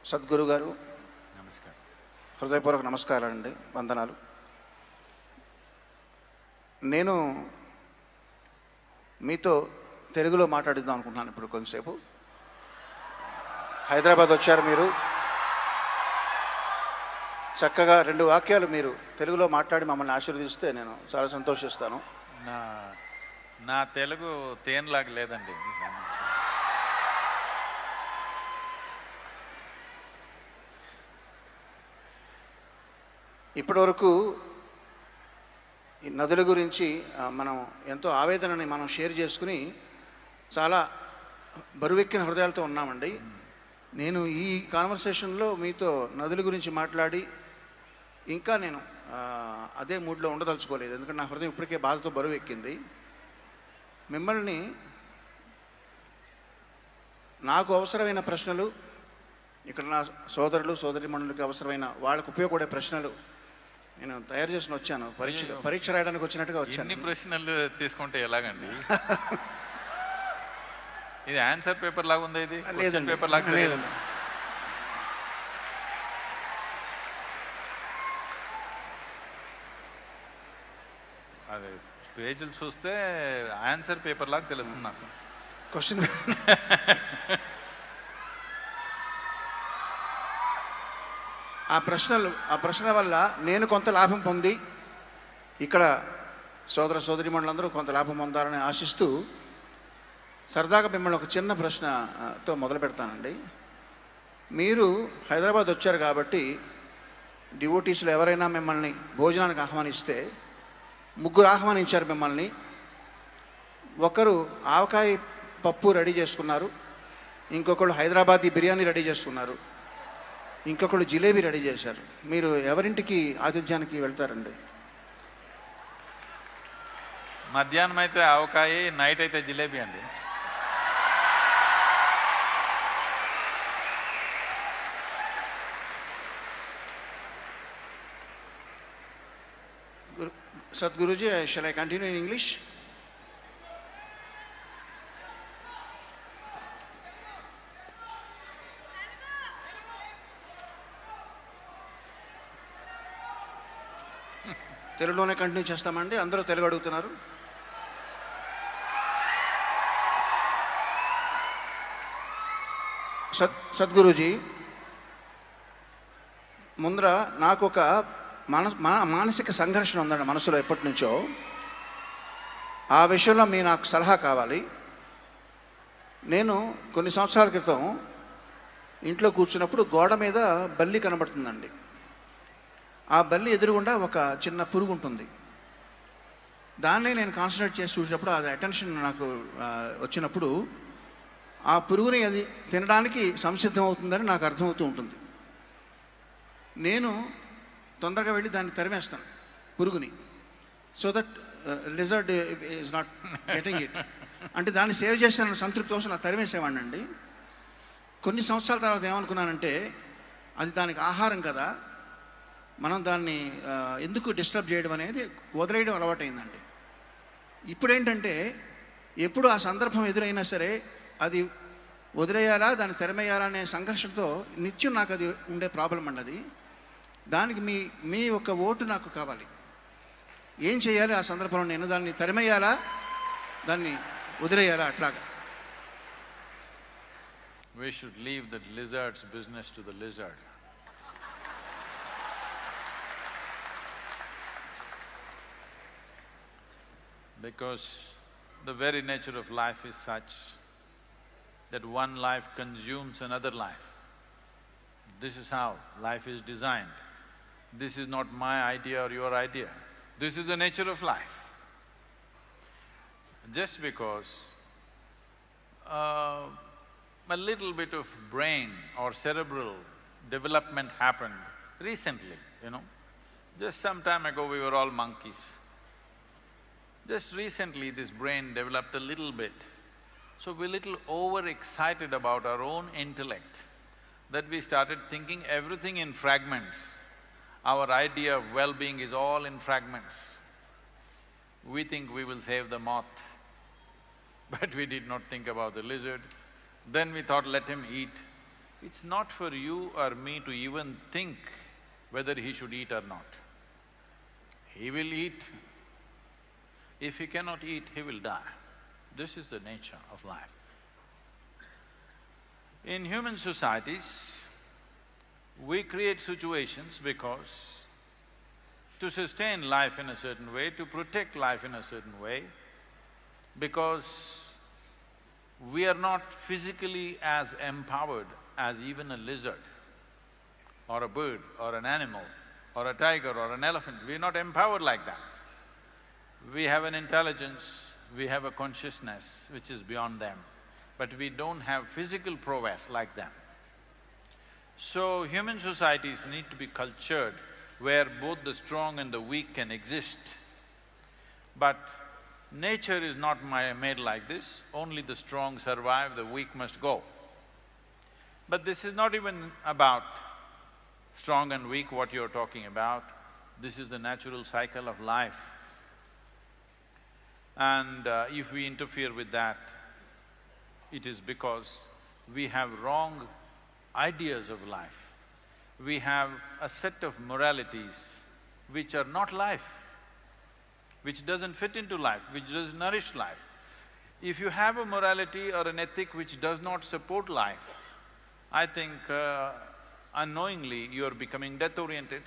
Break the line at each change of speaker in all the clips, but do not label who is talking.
సద్గురు గారు
నమస్కారం.
హృదయపూర్వక నమస్కారాలండి, వందనాలు. నేను మీతో తెలుగులో మాట్లాడిద్దాం అనుకుంటున్నాను ఇప్పుడు కొంతసేపు. హైదరాబాద్ వచ్చారు మీరు, చక్కగా 2 వాక్యాలు మీరు తెలుగులో మాట్లాడి మమ్మల్ని ఆశీర్వదిస్తే నేను చాలా సంతోషిస్తాను.
నా తెలుగు తేనెలాగా లేదండి.
ఇప్పటివరకు ఈ నదుల గురించి మనం ఎంతో ఆవేదనని మనం షేర్ చేసుకుని చాలా బరువెక్కిన హృదయాలతో ఉన్నామండి. నేను ఈ కాన్వర్సేషన్లో మీతో నదుల గురించి మాట్లాడి ఇంకా నేను అదే మూడ్లో ఉండదలుచుకోలేదు, ఎందుకంటే నా హృదయం ఇప్పటికే బాధతో బరువు ఎక్కింది. మిమ్మల్ని నాకు అవసరమైన ప్రశ్నలు, ఇక్కడ నా సోదరులు సోదరిమణులకి అవసరమైన వాళ్ళకు ఉపయోగపడే ప్రశ్నలు నేను తయారు చేసుకుని వచ్చాను. పరీక్ష రాయడానికి వచ్చినట్టుగా వచ్చాను.
ఎన్ని ప్రశ్నలు తీసుకుంటే ఎలాగండి? ఇది ఆన్సర్ పేపర్ లాగా ఉంది. ఇది
లేదండి,
పేపర్ లాగా లేదండి. అదే పేజీలు చూస్తే ఆన్సర్ పేపర్ లాగా తెలుస్తుంది నాకు.
క్వశ్చన్ ఆ ప్రశ్న వల్ల నేను కొంత లాభం పొంది ఇక్కడ సోదర సోదరిమణులందరూ కొంత లాభం పొందాలని ఆశిస్తూ సరదాగా మిమ్మల్ని ఒక చిన్న ప్రశ్నతో మొదలు పెడతానండి. మీరు హైదరాబాద్ వచ్చారు కాబట్టి డివోటీస్లో ఎవరైనా మిమ్మల్ని భోజనానికి ఆహ్వానిస్తే 3 ఆహ్వానించారు మిమ్మల్ని. ఒకరు ఆవకాయ పప్పు రెడీ చేసుకున్నారు, ఇంకొకళ్ళు హైదరాబాదీ బిర్యానీ రెడీ చేసుకున్నారు, ఇంకొకళ్ళు జిలేబీ రెడీ చేశారు. మీరు ఎవరింటికి ఆతిథ్యానికి వెళ్తారండి?
మధ్యాహ్నం అయితే ఆవకాయ, నైట్ అయితే జిలేబీ అండి.
Sadhguruji, shall I continue in English? తెలుగులోనే కంటిన్యూ చేస్తామండి. అందరూ తెలుగు అడుగుతున్నారు. సద్గురుజీ, ముందర నాకు ఒక మానసిక సంఘర్షణ ఉందండి మనసులో ఎప్పటి నుంచో. ఆ విషయంలో మీ నాకు సలహా కావాలి. నేను కొన్ని సంవత్సరాల క్రితం ఇంట్లో కూర్చున్నప్పుడు గోడ మీద బల్లి కనబడుతుందండి. ఆ బల్లి ఎదురుగుండా ఒక చిన్న పురుగు ఉంటుంది. దాన్ని నేను కాన్సన్ట్రేట్ చేసి చూసినప్పుడు అది అటెన్షన్ నాకు వచ్చినప్పుడు ఆ పురుగుని అది తినడానికి సంసిద్ధం అవుతుందని నాకు అర్థమవుతూ ఉంటుంది. నేను తొందరగా వెళ్ళి దాన్ని తరిమేస్తాను, పురుగుని, so that lizard is not getting it. అంటే దాన్ని సేవ్ చేసిన సంతృప్తి కోసం నాకు తరిమేసేవాడిని అండి. కొన్ని సంవత్సరాల తర్వాత ఏమనుకున్నానంటే, అది దానికి ఆహారం కదా, మనం దాన్ని ఎందుకు డిస్టర్బ్ చేయడం అనేది వదిలేయడం అలవాటైందండి. ఇప్పుడేంటంటే ఎప్పుడు ఆ సందర్భం ఎదురైనా సరే అది వదిలేయాలా దాన్ని తెరమేయాలా అనే సంఘర్షణతో నిత్యం నాకు అది ఉండే ప్రాబ్లం అండి. అది దానికి మీ ఒక ఓటు నాకు కావాలి. ఏం చేయాలి ఆ సందర్భంలో? నేను దాన్ని తెరమేయాలా, దాన్ని వదిలేయాలా? అట్లాగా.
We should leave the lizard's business to the lizard. Because the very nature of life is such that one life consumes another life. This is how life is designed. This is not my idea or your idea. This is the nature of life. Just because a little bit of brain or cerebral development happened recently, Just some time ago we were all monkeys. Just recently this brain developed a little bit. So we're little overexcited about our own intellect that we started thinking everything in fragments. Our idea of well-being is all in fragments. We think we will save the moth, but we did not think about the lizard. Then we thought, let him eat. It's not for you or me to even think whether he should eat or not. He will eat. If he cannot eat, he will die. This is the nature of life. In human societies, we create situations because to sustain life in a certain way, to protect life in a certain way, because we are not physically as empowered as even a lizard or a bird or an animal or a tiger or an elephant. We're not empowered like that. We have an intelligence, we have a consciousness which is beyond them, but we don't have physical prowess like them. So, human societies need to be cultured where both the strong and the weak can exist. But nature is not made like this, only the strong survive, the weak must go. But this is not even about strong and weak, what you're talking about. This is the natural cycle of life. And if we interfere with that, it is because we have wrong ideas of life. We have a set of moralities which are not life, which doesn't fit into life, which doesn't nourish life. If you have a morality or an ethic which does not support life, I think unknowingly you're becoming death-oriented.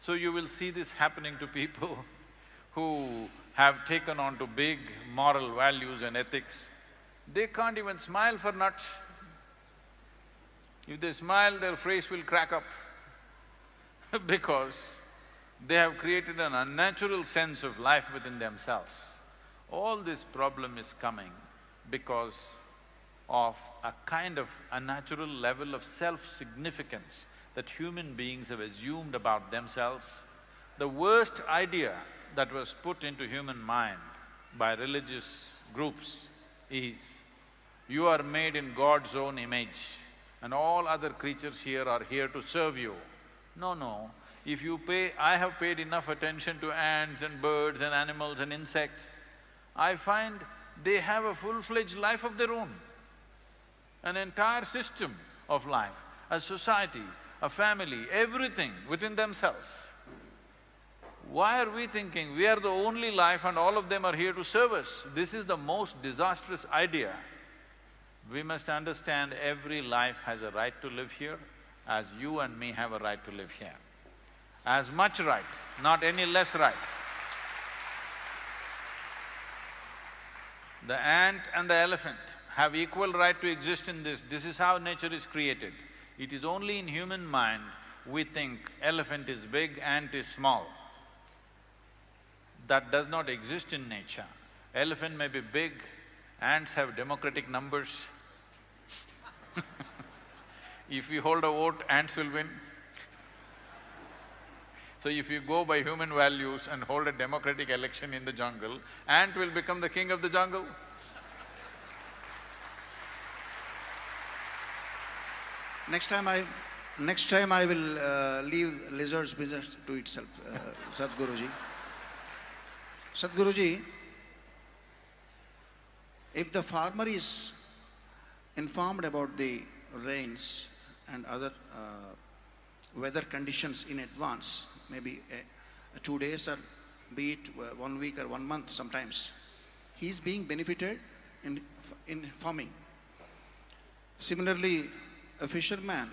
So you will see this happening to people who have taken on to big moral values and ethics. They can't even smile for nuts. If they smile, their face will crack up because they have created an unnatural sense of life within themselves. All this problem is coming because of a kind of unnatural level of self-significance that human beings have assumed about themselves. The worst idea that was put into human mind by religious groups is, you are made in God's own image and all other creatures here are here to serve you. No, if you pay… I have paid enough attention to ants and birds and animals and insects. I find they have a full-fledged life of their own, an entire system of life, a society, a family, everything within themselves. Why are we thinking we are the only life and all of them are here to serve us? This is the most disastrous idea. We must understand every life has a right to live here, as you and me have a right to live here. As much right, not any less right. The ant and the elephant have equal right to exist in this. This is how nature is created. It is only in human mind we think elephant is big, ant is small. That does not exist in nature. Elephant may be big, ants have democratic numbers. If we hold a vote, ants will win. So if you go by human values and hold a democratic election in the jungle, ant will become the king of the jungle.
Next time I will leave lizard's business to itself, Sadhguruji. Sadhguruji, if the farmer is informed about the rains and other weather conditions in advance, maybe 2 days or be it 1 week or 1 month sometimes, he is being benefited in farming. Similarly, a fisherman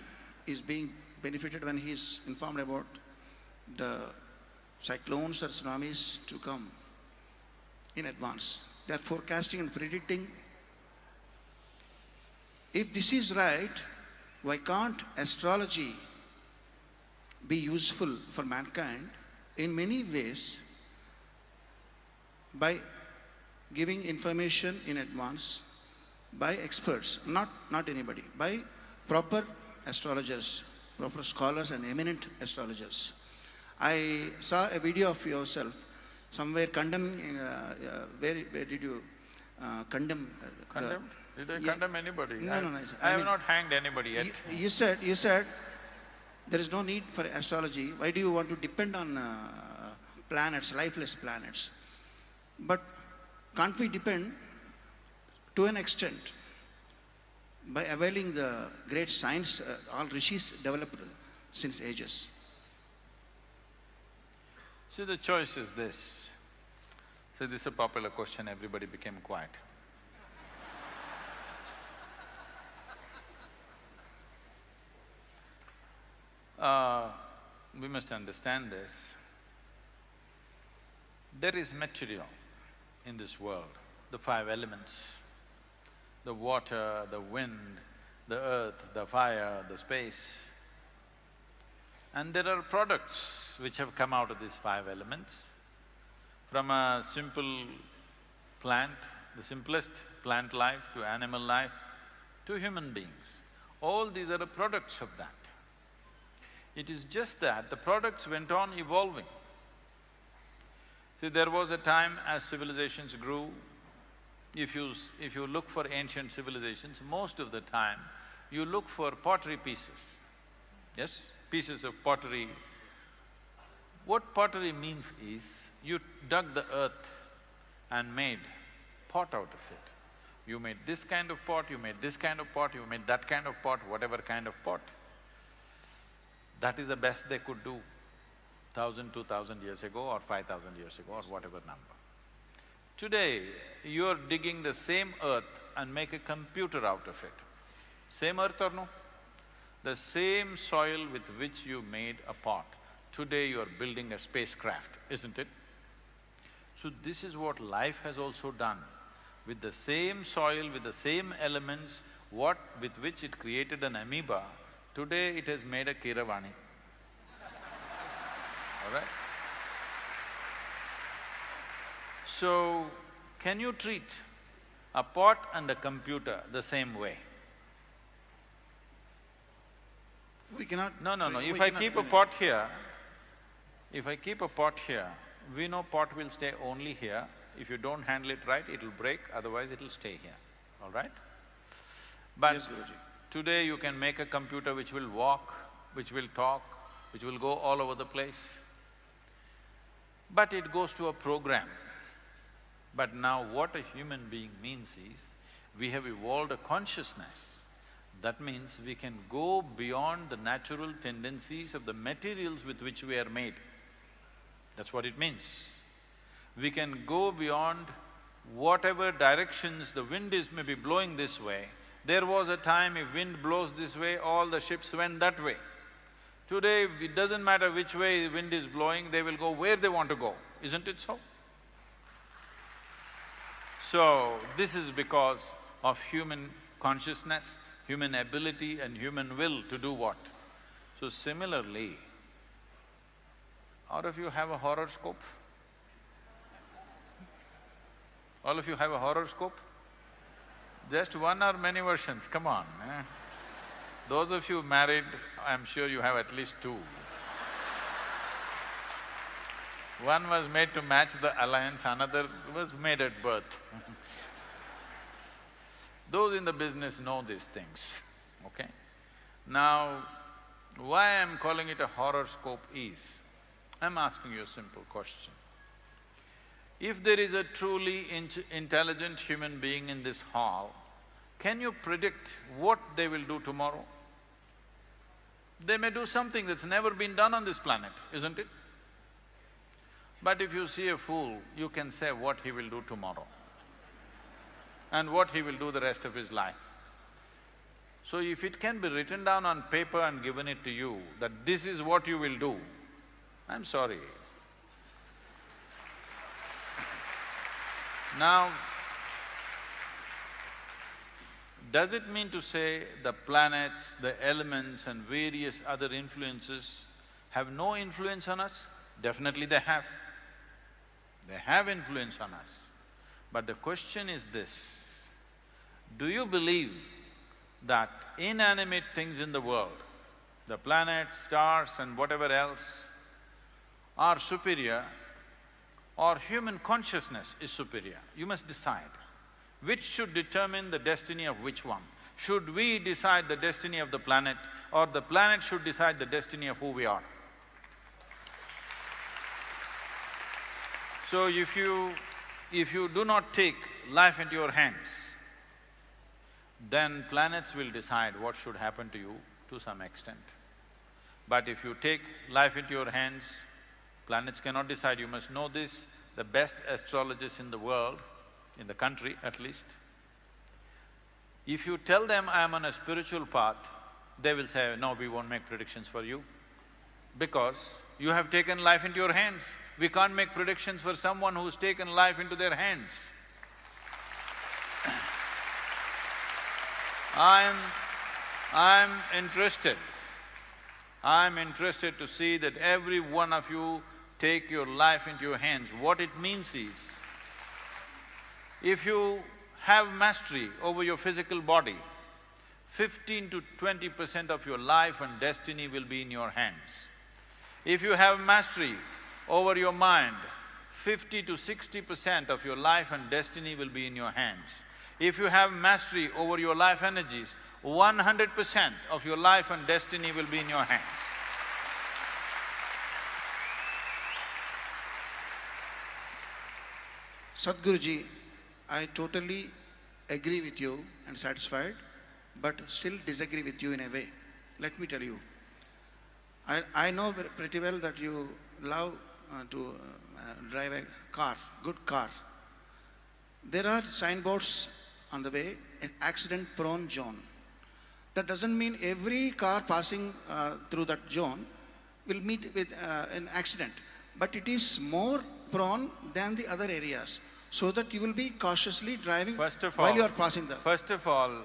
is being benefited when he is informed about the cyclones or tsunamis to come in advance. They are forecasting and predicting. If this is right, why can't astrology be useful for mankind in many ways by giving information in advance by experts, not anybody, by proper astrologers, proper scholars and eminent astrologers. I saw a video of yourself somewhere condemning… where did you condemn…
Condemn? Did I condemn anybody?
No.
I have not hanged anybody yet.
You said there is no need for astrology. Why do you want to depend on planets, lifeless planets? But can't we depend to an extent? by availing the great science, all rishis developed since ages.
See, the choice is this. See, this is a popular question, everybody became quiet. We must understand this. There is material in this world, the five elements, the water, the wind, the earth, the fire, the space. And there are products which have come out of these five elements. From a simple plant, the simplest plant life to animal life, to human beings. All these are the products of that. It is just that the products went on evolving. See, there was a time as civilizations grew, if you look for ancient civilizations, most of the time you look for pottery pieces, yes? Pieces of pottery. What pottery means is, you dug the earth and made pot out of it. You made this kind of pot, you made this kind of pot, you made that kind of pot, whatever kind of pot. That is the best they could do 1,000, 2,000 years ago or 5,000 years ago or whatever number. Today, you're digging the same earth and make a computer out of it. Same earth or no? The same soil with which you made a pot, today you're building a spacecraft, isn't it? So this is what life has also done. With the same soil, with the same elements, with which it created an amoeba, today it has made a Keeravani. All right? So, can you treat a pot and a computer the same way?
We cannot…
No.
we
If I
cannot
keep
do
a
it.
pot here, we know pot will stay only here. If you don't handle it right, it'll break, otherwise it'll stay here, all right? But
Yes, Guruji.
today you can make a computer which will walk, which will talk, which will go all over the place. But it goes to a program. But now what a human being means is, we have evolved a consciousness. That means we can go beyond the natural tendencies of the materials with which we are made. That's what it means. We can go beyond whatever directions the wind is maybe blowing this way. There was a time if wind blows this way, all the ships went that way. Today, it doesn't matter which way the wind is blowing, they will go where they want to go, isn't it so? So, this is because of human consciousness, human ability and human will to do what? So similarly, all of you have a horoscope? All of you have a horoscope? Just one or many versions, come on, eh? Those of you married, I'm sure you have at least two. One was made to match the alliance, another was made at birth. Those in the business know these things, okay? Now, why I'm calling it a horoscope is, I'm asking you a simple question. If there is a truly intelligent human being in this hall, can you predict what they will do tomorrow? They may do something that's never been done on this planet, isn't it? But if you see a fool, you can say what he will do tomorrow and what he will do the rest of his life. So if it can be written down on paper and given it to you, that this is what you will do, I'm sorry. Now, does it mean to say the planets, the elements and various other influences have no influence on us? Definitely they have. They have influence on us. But the question is this, do you believe that inanimate things in the world, the planets, stars and whatever else, are superior or human consciousness is superior? You must decide. Which should determine the destiny of which one? Should we decide the destiny of the planet or the planet should decide the destiny of who we are? So if you do not take life into your hands, then planets will decide what should happen to you to some extent. But if you take life into your hands, planets cannot decide, you must know this. The best astrologers in the world, in the country at least, if you tell them, I am on a spiritual path, they will say, no, we won't make predictions for you, because you have taken life into your hands. We can't make predictions for someone who's taken life into their hands. I'm interested to see that every one of you take your life into your hands. What it means is, if you have mastery over your physical body, 15 to 20% of your life and destiny will be in your hands. If you have mastery over your mind, 50 to 60% of your life and destiny will be in your hands. If you have mastery over your life energies, 100% of your life and destiny will be in your hands.
Sadhguruji, I totally agree with you and satisfied, but still disagree with you in a way. Let me tell you. I know pretty well that you love to drive a car, good car. There are signboards on the way, an accident-prone zone. That doesn't mean every car passing through that zone will meet with an accident, but it is more prone than the other areas, so that you will be cautiously driving while you are passing the…
First of all,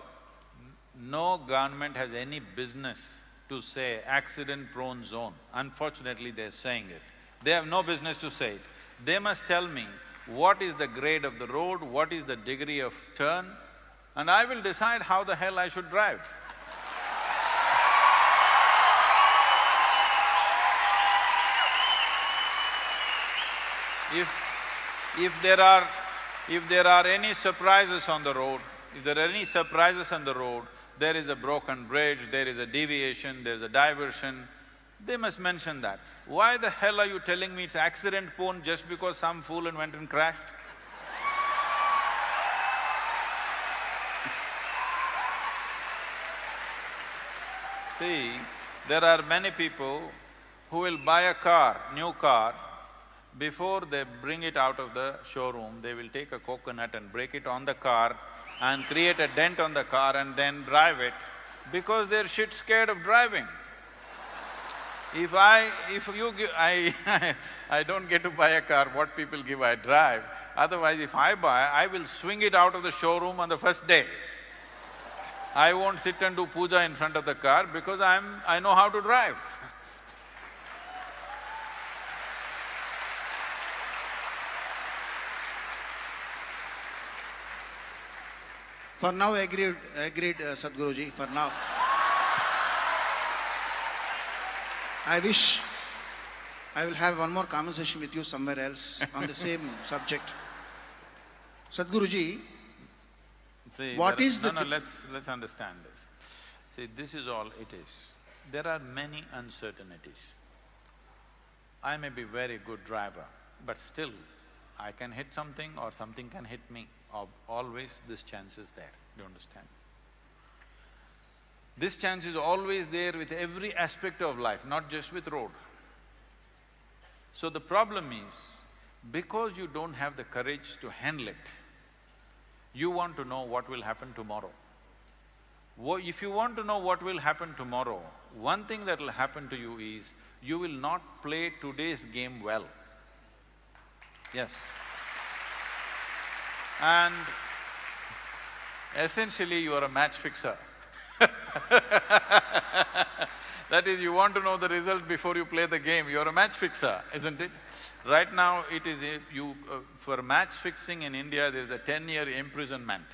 no government has any business to say accident-prone zone. Unfortunately, they're saying it. They have no business to say it. They must tell me what is the grade of the road, what is the degree of turn, and I will decide how the hell I should drive. If there are any surprises on the road, there is a broken bridge, there is a deviation, there is a diversion, they must mention that. Why the hell are you telling me it's accident-prone just because some fool went and crashed? See, there are many people who will buy a car, new car, before they bring it out of the showroom, they will take a coconut and break it on the car and create a dent on the car and then drive it, because they're shit scared of driving. If you give… I don't get to buy a car, what people give I drive. Otherwise, if I buy, I will swing it out of the showroom on the first day. I won't sit and do puja in front of the car because I know how to drive.
For now, agreed, Sadhguruji, for now. I wish I will have one more conversation with you somewhere else on the same subject. Sadhguruji,
see,
what is the…
let's understand this. See, this is all it is. There are many uncertainties. I may be very good driver, but still I can hit something or something can hit me. Always this chance is there, do you understand? This chance is always there with every aspect of life, not just with road. So the problem is, because you don't have the courage to handle it, you want to know what will happen tomorrow. If you want to know what will happen tomorrow, one thing that will happen to you is, you will not play today's game well. Yes. And essentially you are a match fixer. That is, you want to know the result before you play the game, you are a match fixer, isn't it? Right now it is for match fixing in India, there is a 10-year imprisonment.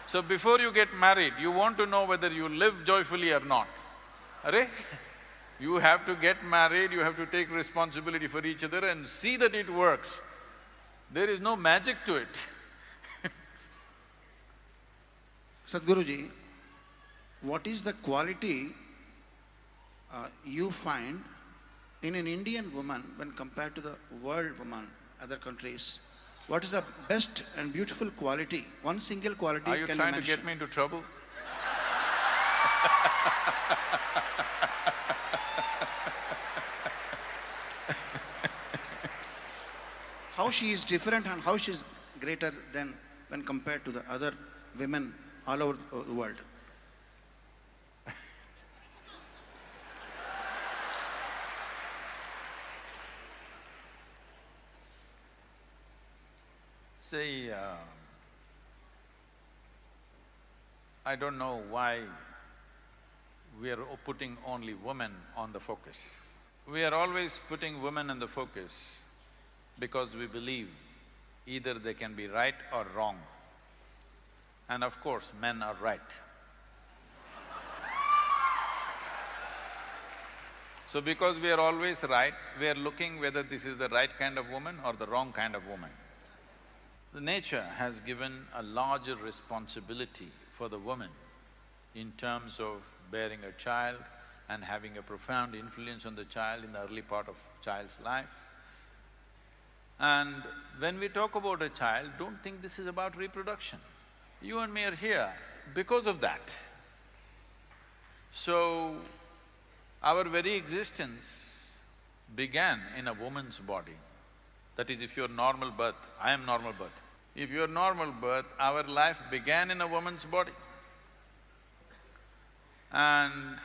So before you get married, you want to know whether you live joyfully or not. Arey? You have to get married, you have to take responsibility for each other and see that it works. There is no magic to it.
Sadhguruji, what is the quality you find in an Indian woman when compared to the world woman, other countries? What is the best and beautiful quality? One single quality
Are you
can
trying
you
to
mention?
get me into trouble?
How she is different and how she is greater than when compared to the other women all over the world.
See, I don't know why we are putting only women on the focus. We are always putting women in the focus because we believe either they can be right or wrong. And of course, men are right. So because we are always right, we are looking whether this is the right kind of woman or the wrong kind of woman. The nature has given a larger responsibility for the woman in terms of bearing a child and having a profound influence on the child in the early part of child's life. And when we talk about a child, don't think this is about reproduction. You and me are here because of that. So, our very existence began in a woman's body. That is, if you're normal birth, I am normal birth. If you're normal birth, our life began in a woman's body. And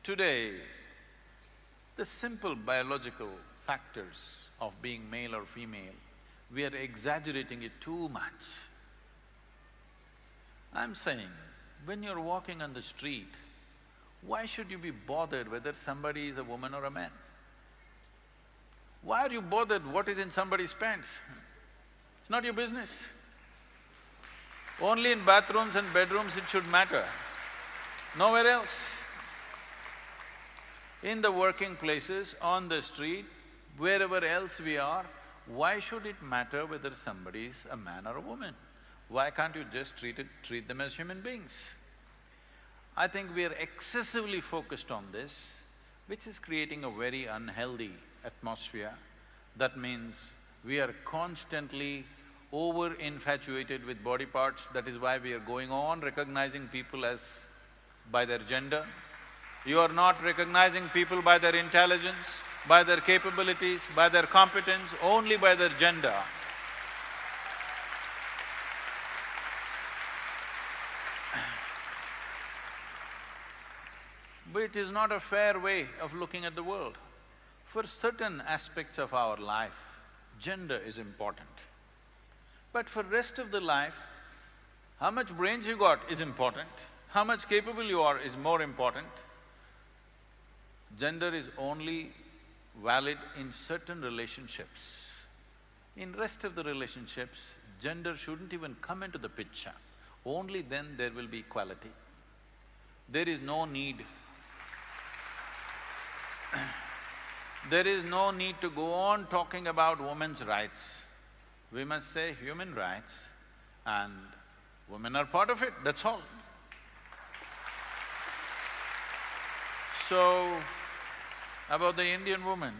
today, the simple biological factors of being male or female, we are exaggerating it too much. I'm saying, when you're walking on the street, why should you be bothered whether somebody is a woman or a man? Why are you bothered what is in somebody's pants? It's not your business. Only in bathrooms and bedrooms it should matter, nowhere else. In the working places, on the street, wherever else we are, why should it matter whether somebody is a man or a woman? Why can't you just treat them as human beings? I think we are excessively focused on this, which is creating a very unhealthy atmosphere. That means we are constantly over-infatuated with body parts. That is why we are going on recognizing people as… by their gender. You are not recognizing people by their intelligence, by their capabilities, by their competence, only by their gender. But it is not a fair way of looking at the world. For certain aspects of our life, gender is important. But for rest of the life, how much brains you got is important, how much capable you are is more important. Gender is only valid in certain relationships. In rest of the relationships, gender shouldn't even come into the picture. Only then there will be equality. There is no need… there is no need to go on talking about women's rights. We must say human rights and women are part of it, that's all. So, about the Indian woman,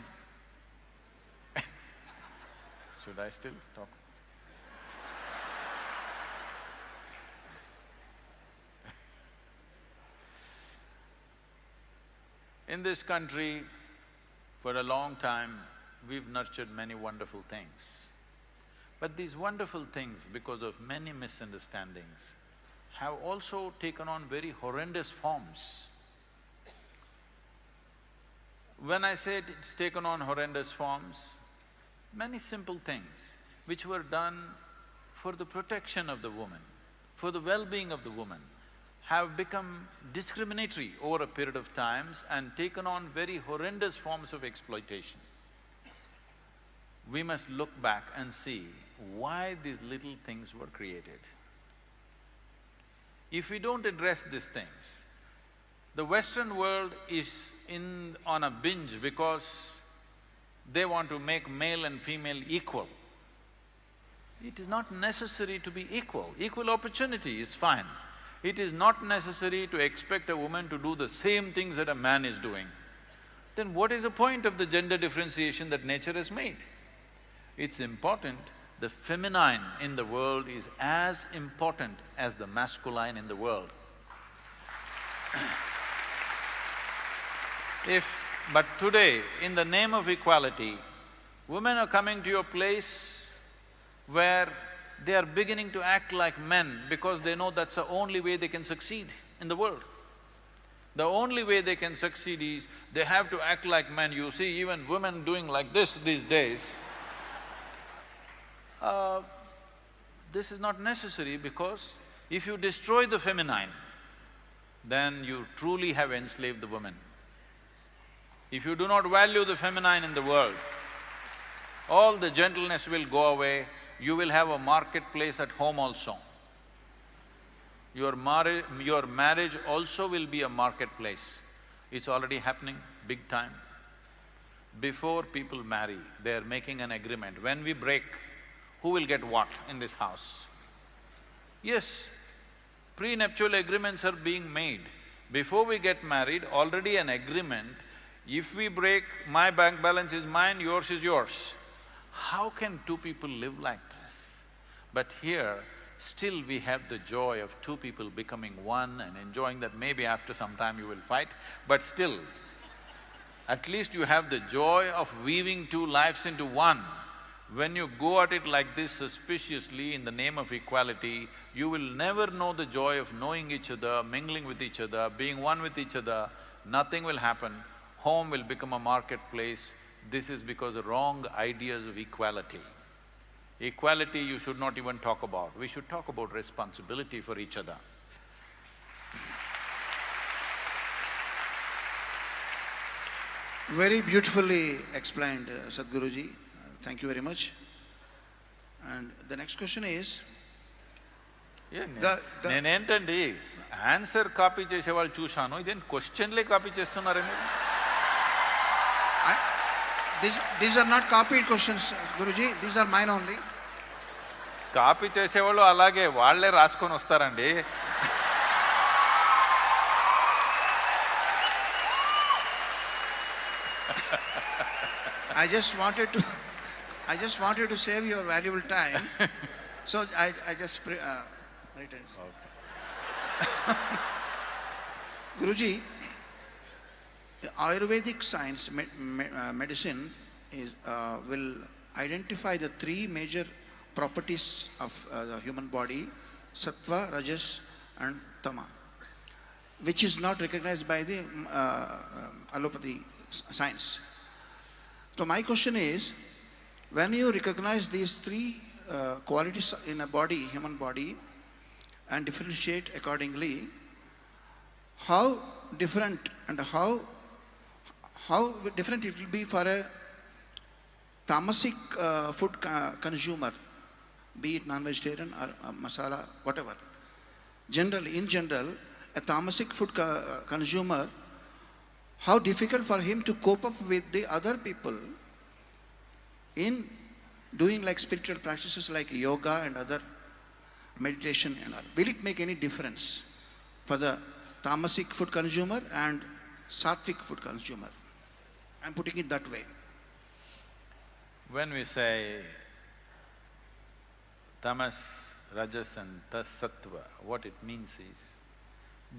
should I still talk? In this country, for a long time, we've nurtured many wonderful things. But these wonderful things, because of many misunderstandings, have also taken on very horrendous forms. When I say it's taken on horrendous forms, many simple things which were done for the protection of the woman, for the well-being of the woman, have become discriminatory over a period of times and taken on very horrendous forms of exploitation. We must look back and see why these little things were created. If we don't address these things, the Western world is on a binge because they want to make male and female equal. It is not necessary to be equal. Equal opportunity is fine. It is not necessary to expect a woman to do the same things that a man is doing. Then what is the point of the gender differentiation that nature has made? It's important, the feminine in the world is as important as the masculine in the world. But today, in the name of equality, women are coming to a place where they are beginning to act like men because they know that's the only way they can succeed in the world. The only way they can succeed is they have to act like men. You see even women doing like this these days. This is not necessary because if you destroy the feminine, then you truly have enslaved the woman. If you do not value the feminine in the world, all the gentleness will go away, you will have a marketplace at home also. Your marriage also will be a marketplace. It's already happening big time. Before people marry, they are making an agreement. When we break, who will get what in this house? Yes, prenuptial agreements are being made. Before we get married, already an agreement, if we break, my bank balance is mine, yours is yours. How can two people live like this? But here, still we have the joy of two people becoming one and enjoying that. Maybe after some time you will fight, but still, at least you have the joy of weaving two lives into one. When you go at it like this suspiciously in the name of equality, you will never know the joy of knowing each other, mingling with each other, being one with each other. Nothing will happen. Home will become a marketplace. This is because of wrong ideas of equality. Equality you should not even talk about. We should talk about responsibility for each other.
Very beautifully explained, Sadhguruji. Thank you very much. And the next question is…
నేనేంటండి answer copy చేసేవాళ్ళు చూశాను, ఇదేం క్వశ్చన్లే copy చేస్తున్నారే మీరు?
These are not copied questions, Guruji. These are mine only.
Copy చేసేవాళ్ళు అలాగే వాళ్ళే రాసుకొని వస్తారండి.
I just wanted to save your valuable time, so I just written. Okay. Guruji, Ayurvedic science, medicine will identify the three major properties of the human body: sattva, rajas and tama, which is not recognized by the allopathy science. So my question is, when you recognize these three qualities in a body, human body, and differentiate accordingly, how different and how different it will be for a tamasic food consumer, be it non-vegetarian or masala, whatever. In general, a tamasic food consumer, how difficult for him to cope up with the other people in doing like spiritual practices like yoga and other meditation and all. Will it make any difference for the tamasic food consumer and sattvic food consumer? I'm putting it that way.
When we say tamas, rajas and sattva, what it means is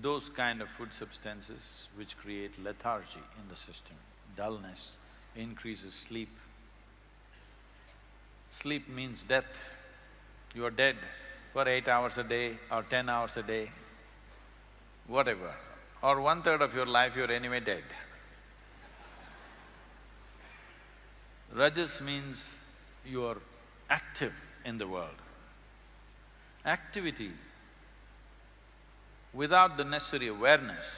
those kind of food substances which create lethargy in the system, dullness, increases sleep. Sleep means death. You are dead for 8 hours a day or 10 hours a day, whatever, or 1/3 of your life you're anyway dead. Rajas means you are active in the world. Activity without the necessary awareness,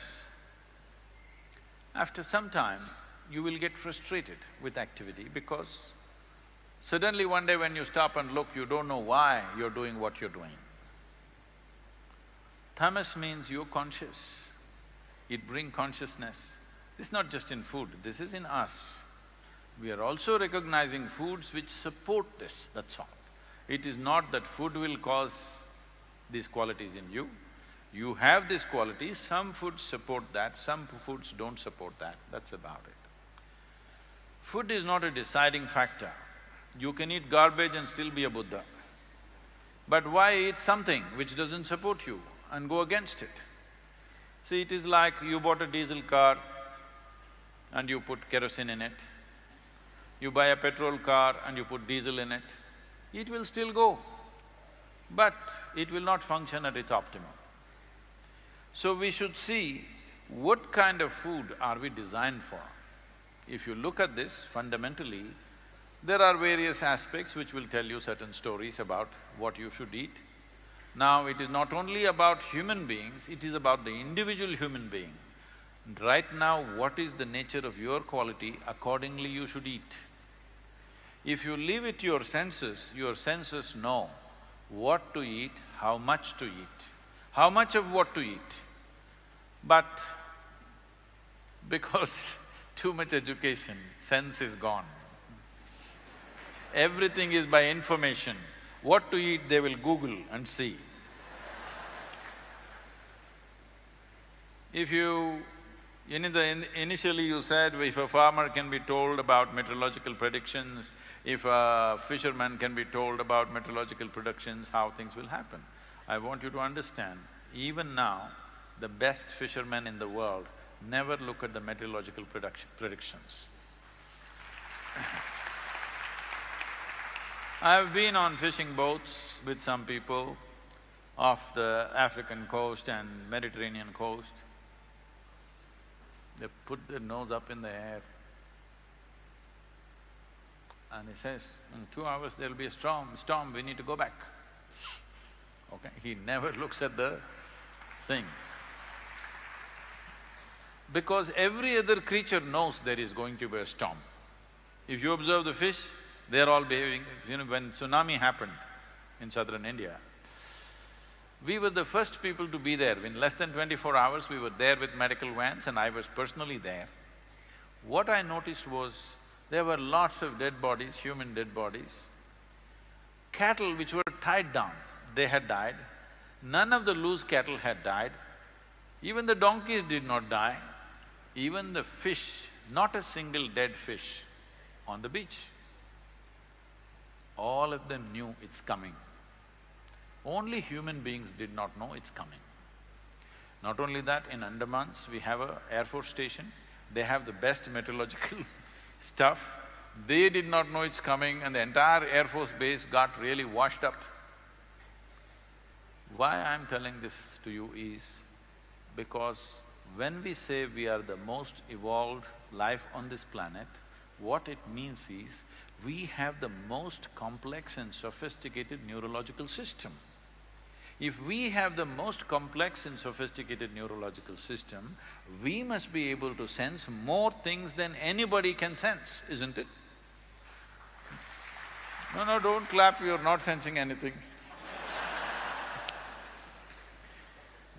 after some time you will get frustrated with activity because suddenly one day when you stop and look, you don't know why you're doing what you're doing. Tamas means you're conscious. It brings consciousness. This is not just in food, this is in us. We are also recognizing foods which support this, that's all. It is not that food will cause these qualities in you. You have these qualities, some foods support that, some foods don't support that, that's about it. Food is not a deciding factor. You can eat garbage and still be a Buddha. But why eat something which doesn't support you and go against it? See, it is like you bought a diesel car and you put kerosene in it. You buy a petrol car and you put diesel in it. It will still go, but it will not function at its optimum. So we should see what kind of food are we designed for. If you look at this fundamentally, there are various aspects which will tell you certain stories about what you should eat. Now, it is not only about human beings, it is about the individual human being. Right now, what is the nature of your quality, accordingly you should eat. If you leave it to your senses know what to eat, how much to eat, how much of what to eat. But because too much education, sense is gone. Everything is by information. What to eat, they will Google and see. If you… initially you said if a farmer can be told about meteorological predictions, if a fisherman can be told about meteorological predictions, how things will happen. I want you to understand, even now, the best fishermen in the world never look at the meteorological predictions. I've been on fishing boats with some people off the African coast and Mediterranean coast. They put their nose up in the air and he says, in 2 hours there'll be a storm, we need to go back. Okay, he never looks at the thing. Because every other creature knows there is going to be a storm. If you observe the fish, they're all behaving… when tsunami happened in southern India, we were the first people to be there. In less than 24 hours, we were there with medical vans and I was personally there. What I noticed was, there were lots of dead bodies, human dead bodies. Cattle which were tied down, they had died. None of the loose cattle had died. Even the donkeys did not die. Even the fish, not a single dead fish on the beach. All of them knew it's coming. Only human beings did not know it's coming. Not only that, in Andamans, we have a Air Force station, they have the best meteorological stuff. They did not know it's coming and the entire Air Force base got really washed up. Why I'm telling this to you is because when we say we are the most evolved life on this planet, what it means is, we have the most complex and sophisticated neurological system. If we have the most complex and sophisticated neurological system, we must be able to sense more things than anybody can sense, isn't it? No, don't clap, you're not sensing anything.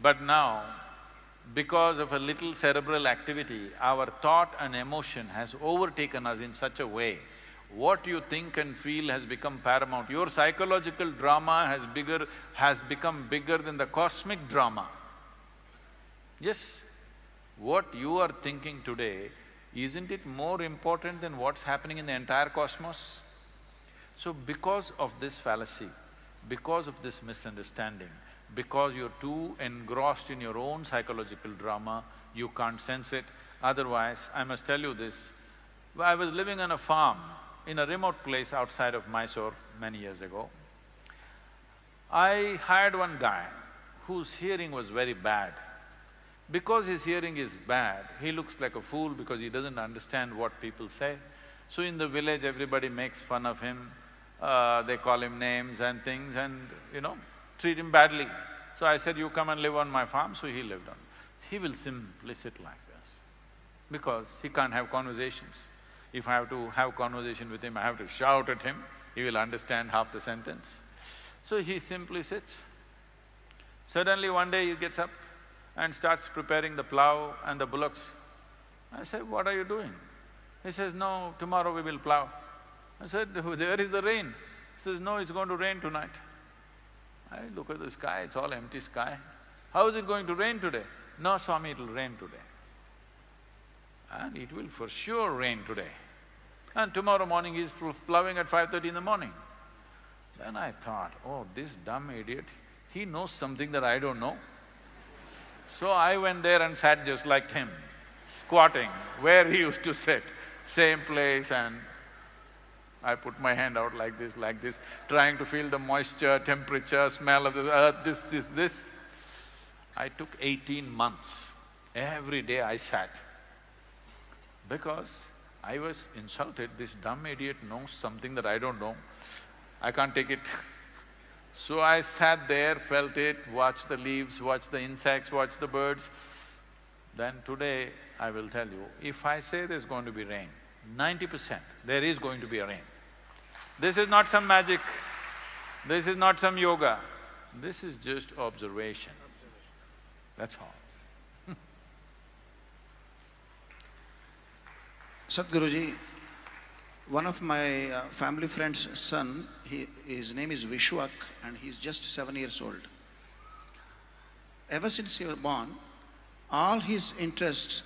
But now, because of a little cerebral activity, our thought and emotion has overtaken us in such a way, what you think and feel has become paramount. Your psychological drama has become bigger than the cosmic drama. Yes, what you are thinking today, isn't it more important than what's happening in the entire cosmos? So because of this fallacy, because of this misunderstanding, because you're too engrossed in your own psychological drama, you can't sense it. Otherwise, I must tell you this, I was living on a farm in a remote place outside of Mysore many years ago. I hired one guy whose hearing was very bad. Because his hearing is bad, he looks like a fool because he doesn't understand what people say. So in the village, everybody makes fun of him, they call him names and things and, treat him badly. So I said, you come and live on my farm, so he lived on. He will simply sit like this, because he can't have conversations. If I have to have conversation with him, I have to shout at him, he will understand half the sentence. So he simply sits. Suddenly one day he gets up and starts preparing the plough and the bullocks. I said, what are you doing? He says, no, tomorrow we will plough. I said, where is the rain? He says, no, it's going to rain tonight. I look at the sky, it's all empty sky. How is it going to rain today? No, Swami, it'll rain today. And it will for sure rain today. and tomorrow morning he's plowing at 5:30 in the morning. Then I thought, oh, this dumb idiot, he knows something that I don't know. So I went there and sat just like him, squatting where he used to sit, same place, and I put my hand out like this, trying to feel the moisture, temperature, smell of the earth, this. I took 18 months. Every day I sat, because I was insulted, this dumb idiot knows something that I don't know. I can't take it. So I sat there, felt it, watched the leaves, watched the insects, watched the birds. Then today, I will tell you, if I say there's going to be rain, 90% there is going to be a rain. This is not some magic, this is not some yoga, this is just observation. That's all.
Sadhguruji, one of my family friend's son, his name is Vishwak and he's just 7 years old. Ever since he was born, all his interests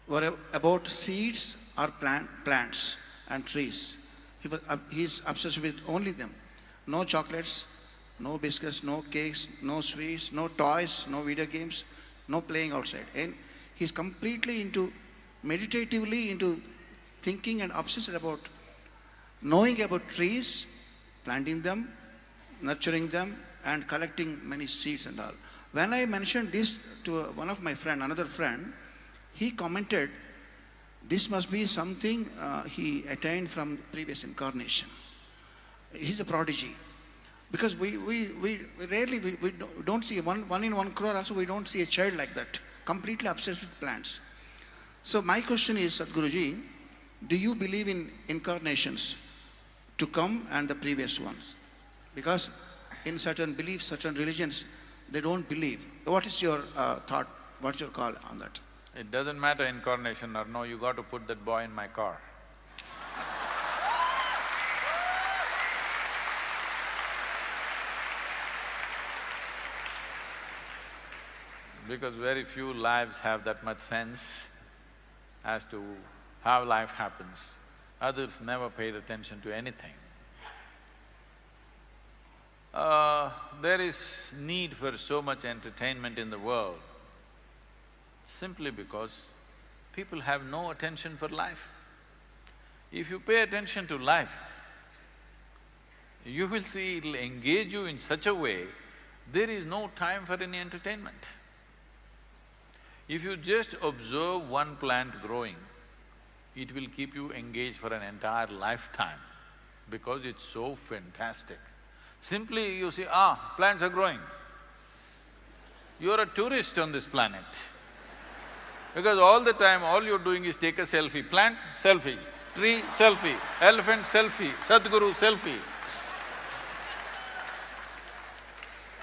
were about seeds or plants and trees. He's obsessed with only them. No chocolates, no biscuits, no cakes, no sweets, no toys, no video games, no playing outside. And he's completely meditatively into thinking and obsessed about knowing about trees, planting them, nurturing them, and collecting many seeds and all. When I mentioned this to one of my friend, another friend, he commented, this must be something he attained from previous incarnation. He's a prodigy. Because we rarely, we don't see one in 1 crore also, we don't see a child like that, completely obsessed with plants. So my question is, Sadhguruji, do you believe in incarnations to come and the previous ones? Because in certain beliefs, certain religions, they don't believe. What is your thought, what's your call on that?
It doesn't matter incarnation or no, you got to put that boy in my car. Because very few lives have that much sense as to how life happens. Others never paid attention to anything. There is need for so much entertainment in the world simply because people have no attention for life. If you pay attention to life, you will see it'll engage you in such a way, there is no time for any entertainment. If you just observe one plant growing, it will keep you engaged for an entire lifetime because it's so fantastic. Simply you see, plants are growing. You're a tourist on this planet. Because all the time, all you're doing is take a selfie. Plant, selfie. Tree, selfie. Elephant, selfie. Sadhguru, selfie.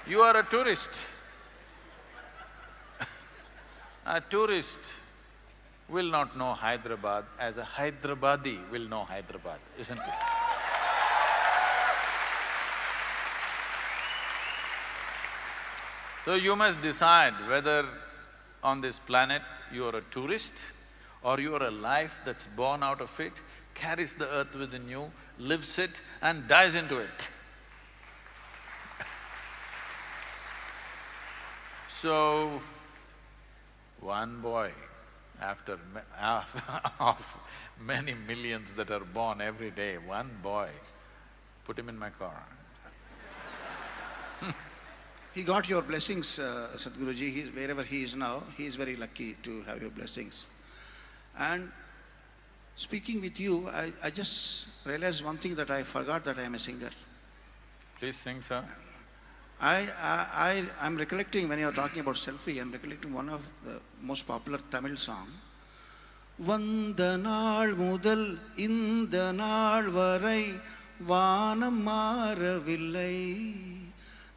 You are a tourist. A tourist will not know Hyderabad as a Hyderabadi will know Hyderabad, isn't it? So you must decide whether on this planet you are a tourist or you are a life that's born out of it, carries the earth within you, lives it and dies into it. So, one boy, after of many millions that are born every day, one boy, put him in my car.
He got your blessings, Sadhguruji. Wherever he is now, he is very lucky to have your blessings. And speaking with you, I just realized one thing, that I forgot that I am a singer.
Please sing, sir.
I'm recollecting, when you are talking about selfie, I'm recollecting one of the most popular Tamil song. Vanda naal mudal inda naal varai vaanam maaravillai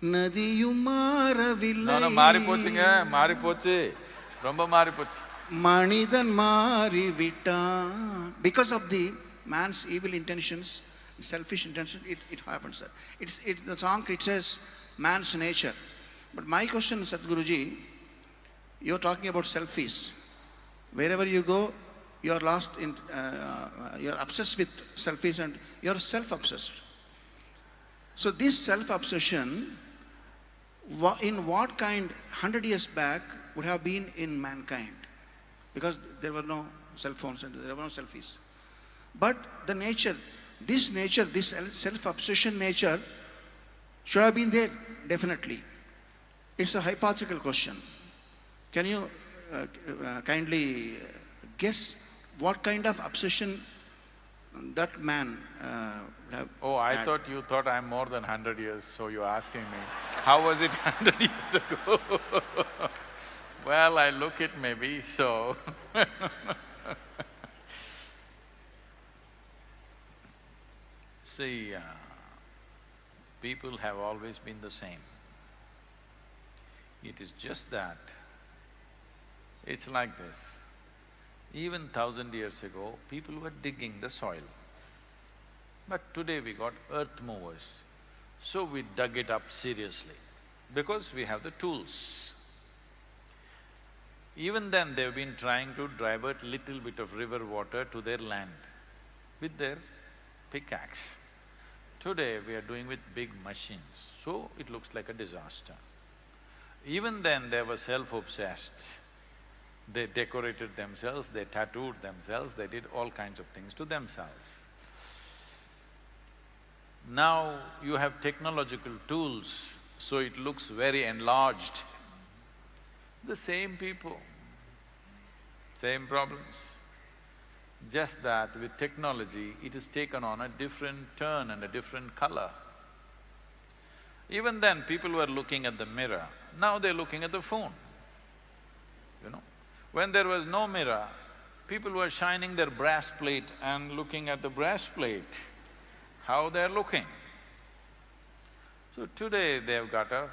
nadiyum maaravillai.
No, maaripochunga, maaripochu. Romba maaripochu.
Manidan maarivittan. Because of the man's evil intentions, selfish intentions, it happens that. The song, it says, man's nature. But my question, Sadhguruji, you're talking about selfies. Wherever you go, you're lost in, you're obsessed with selfies and you're self-obsessed. So this self-obsession, in what kind 100 years back would have been in mankind? Because there were no cell phones and there were no selfies. But the nature, this self-obsession nature should have been there, definitely. It's a hypothetical question. Can you kindly guess what kind of obsession that man would have
Oh, I
had?
thought you thought I'm more than 100 years, so you're asking me, how was it 100 years ago? Well, I look it maybe, so see, people have always been the same. It is just that it's like this. Even 1,000 years ago, people were digging the soil. But today we got earth movers, so we dug it up seriously because we have the tools. Even then, they've been trying to divert little bit of river water to their land with their pickaxe. Today, we are doing with big machines, so it looks like a disaster. Even then, they were self-obsessed. They decorated themselves, they tattooed themselves, they did all kinds of things to themselves. Now, you have technological tools, so it looks very enlarged. The same people, same problems. Just that with technology, it has taken on a different turn and a different color. Even then, people were looking at the mirror, now they're looking at the phone, you know. When there was no mirror, people were shining their brass plate and looking at the brass plate, how they're looking. So today, they've got a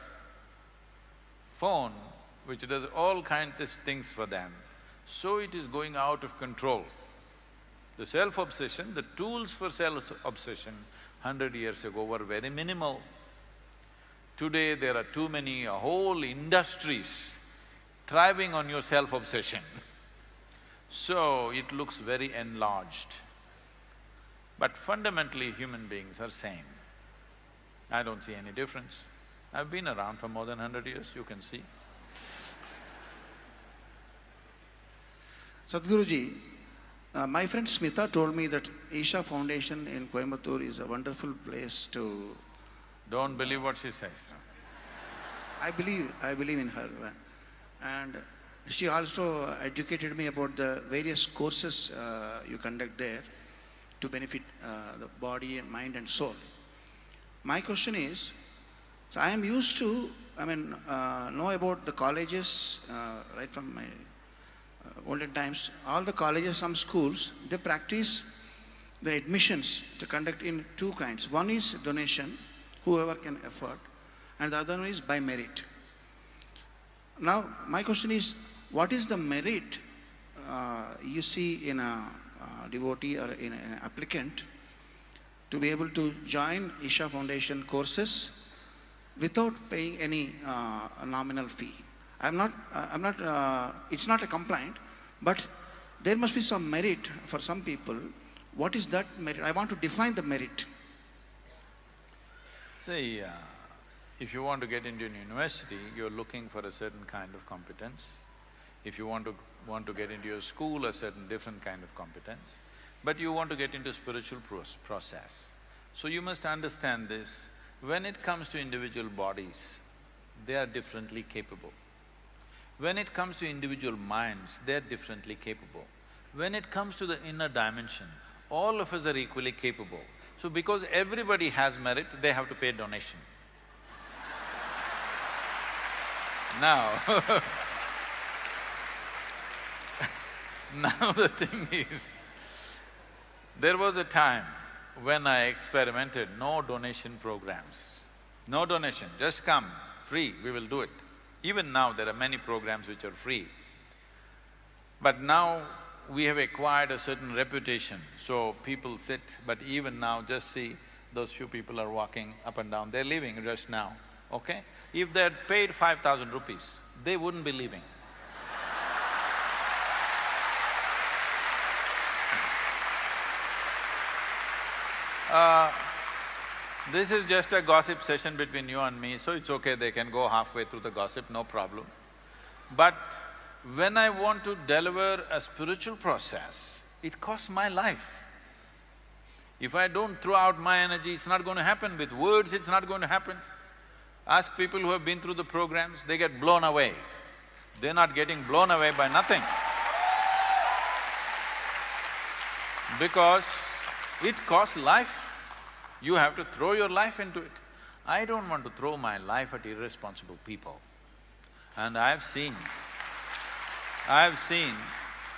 phone which does all kinds of things for them, so it is going out of control. The self-obsession, the tools for self-obsession 100 years ago were very minimal. Today there are too many, whole industries thriving on your self-obsession. So it looks very enlarged. But fundamentally human beings are same. I don't see any difference. I've been around for more than 100 years, you can see.
Sadhguruji, my friend Smita told me that Isha Foundation in Coimbatore is a wonderful place to…
Don't believe what she says.
I believe in her. And she also educated me about the various courses you conduct there to benefit the body and mind and soul. My question is, so I am used to, know about the colleges right from my olden times. All the colleges, some schools, they practice the admissions to conduct in two kinds. One is donation, whoever can afford, and the other one is by merit. Now, my question is, what is the merit you see in a devotee or in an applicant to be able to join Isha Foundation courses without paying any nominal fee? It's not a complaint, but there must be some merit for some people. What is that merit? I want to define the merit.
See, if you want to get into an university, you're looking for a certain kind of competence. If you want to get into your school, a certain different kind of competence. But you want to get into spiritual process. So you must understand this, when it comes to individual bodies, they are differently capable. When it comes to individual minds, they're differently capable. When it comes to the inner dimension, all of us are equally capable. So because everybody has merit, they have to pay donation. Now now the thing is, there was a time when I experimented no donation programs. No donation, just come, free, we will do it. Even now there are many programs which are free. But now we have acquired a certain reputation, so people sit, but even now just see, those few people are walking up and down, they're leaving just now, okay? If they had paid 5,000 rupees, they wouldn't be leaving. Uh, this is just a gossip session between you and me, so it's okay, they can go halfway through the gossip, no problem. But when I want to deliver a spiritual process, it costs my life. If I don't throw out my energy, it's not going to happen. With words, it's not going to happen. Ask people who have been through the programs, they get blown away. They're not getting blown away by nothing. Because it costs life. You have to throw your life into it. I don't want to throw my life at irresponsible people. And I've seen,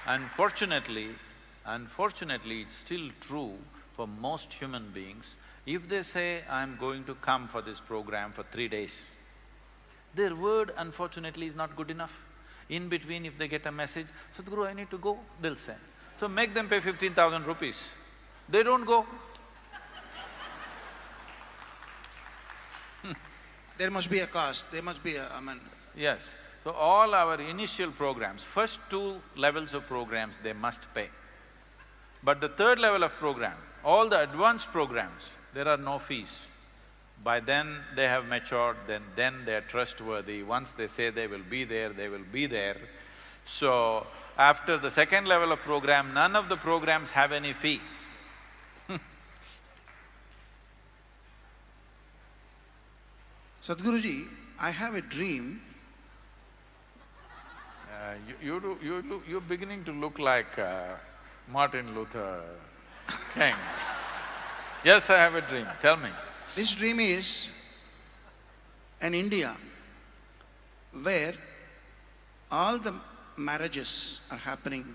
unfortunately, it's still true for most human beings. If they say, I'm going to come for this program for 3 days, their word unfortunately is not good enough. In between, if they get a message, Sadhguru, I need to go, they'll say. So make them pay 15,000 rupees. They don't go.
There must be a cost, there must be a…
Yes. So all our initial programs, first 2 levels of programs, they must pay. But the 3rd level of program, all the advanced programs, there are no fees. By then they have matured, then they are trustworthy. Once they say they will be there, they will be there. So, after the 2nd level of program, none of the programs have any fee.
Sadhguruji, I have a dream.
You're beginning to look like Martin Luther King. Yes, I have a dream, tell me.
This dream is an India where all the marriages are happening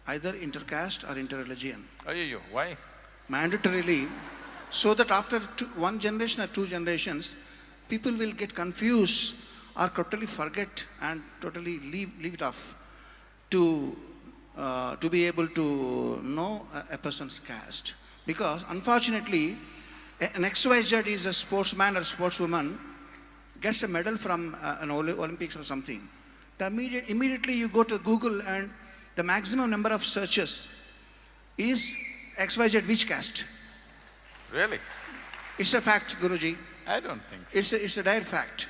either intercaste or interreligion.
Ayyo, why?
Mandatorily, so that after 1 generation or 2 generations, people will get confused or totally forget and totally leave it off to be able to know a person's caste. Because unfortunately, an XYZ is a sportsman or sportswoman, gets a medal from an Olympics or something. Immediately you go to Google and the maximum number of searches is XYZ which caste?
Really?
It's a fact, Guruji.
I don't think so.
It's a direct fact.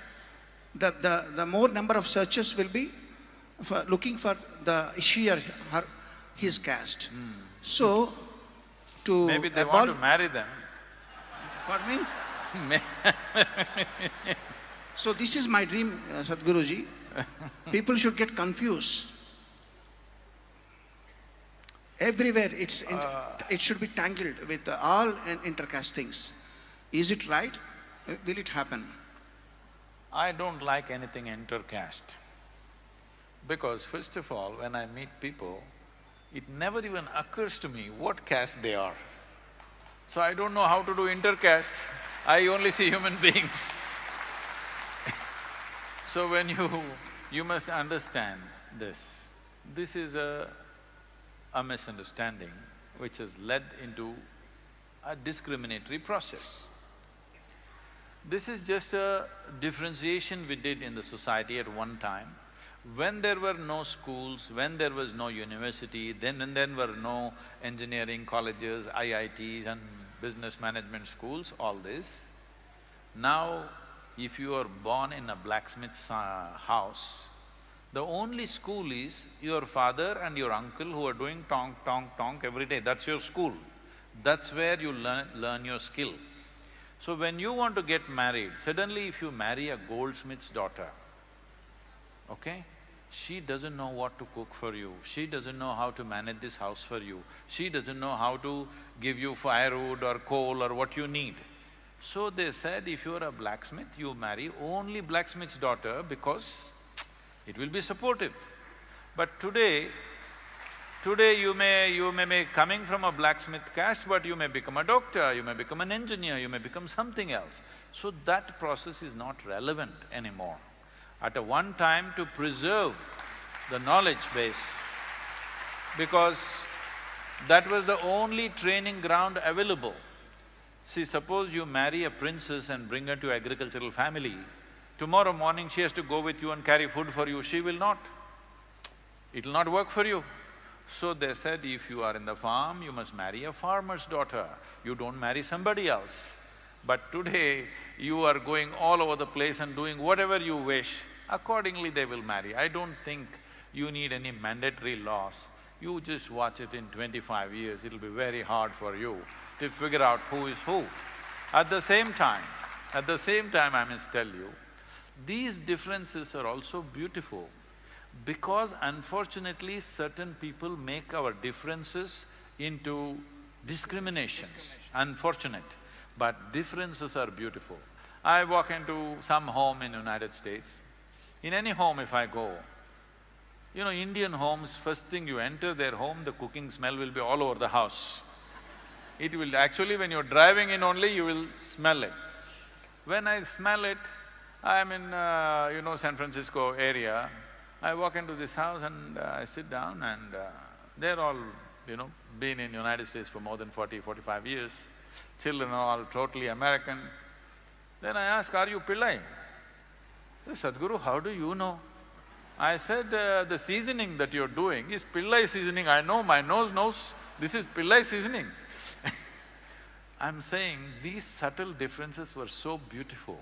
The more number of searches will be for looking for she or his caste. So, to
Maybe they want to marry them.
Pardon me? So this is my dream, Sadhguruji. People should get confused. Everywhere it should be tangled with all intercaste things. Is it right? Will it happen?
I don't like anything intercaste. Because first of all, when I meet people, it never even occurs to me what caste they are. So I don't know how to do intercastes, I only see human beings. So when you must understand this. This is a misunderstanding which has led into a discriminatory process. This is just a differentiation we did in the society at one time. When there were no schools, when there was no university, then were no engineering colleges, IITs and business management schools, all this. Now, if you are born in a blacksmith's house, the only school is your father and your uncle who are doing tonk, tonk, tonk every day, that's your school. That's where you learn your skill. So when you want to get married, suddenly if you marry a goldsmith's daughter, okay? She doesn't know what to cook for you, she doesn't know how to manage this house for you, she doesn't know how to give you firewood or coal or what you need. So they said, if you're a blacksmith, you marry only blacksmith's daughter because it will be supportive. But today you may be coming from a blacksmith caste, but you may become a doctor, you may become an engineer, you may become something else. So that process is not relevant anymore. At a one time to preserve the knowledge base, because that was the only training ground available. See, suppose you marry a princess and bring her to agricultural family, tomorrow morning she has to go with you and carry food for you, she will not. It'll not work for you. So they said, if you are in the farm, you must marry a farmer's daughter, you don't marry somebody else. But today, you are going all over the place and doing whatever you wish, accordingly they will marry. I don't think you need any mandatory laws. You just watch it in 25 years, it'll be very hard for you to figure out who is who. At the same time, I must tell you, these differences are also beautiful because unfortunately certain people make our differences into discriminations. Unfortunate, but differences are beautiful. I walk into some home in United States, in any home if I go, Indian homes, first thing you enter their home, the cooking smell will be all over the house. It will… actually when you're driving in only, you will smell it. When I smell it, I'm in, San Francisco area, I walk into this house and I sit down and they're all, been in United States for more than 40–45 years. Children are all totally American. Then I ask, are you Pillai? They say, Sadhguru, how do you know? I said, the seasoning that you're doing is Pillai seasoning, I know, my nose knows this is Pillai seasoning. I'm saying these subtle differences were so beautiful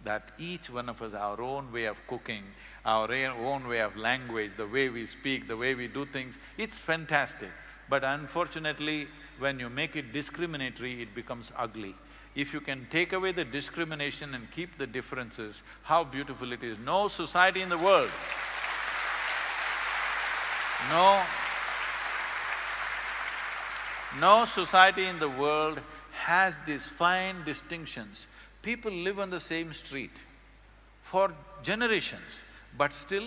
that each one of us, our own way of cooking, our own way of language, the way we speak, the way we do things, it's fantastic. But unfortunately, when you make it discriminatory, it becomes ugly. If you can take away the discrimination and keep the differences, how beautiful it is. No society in the world, no society in the world has these fine distinctions. People live on the same street for generations, but still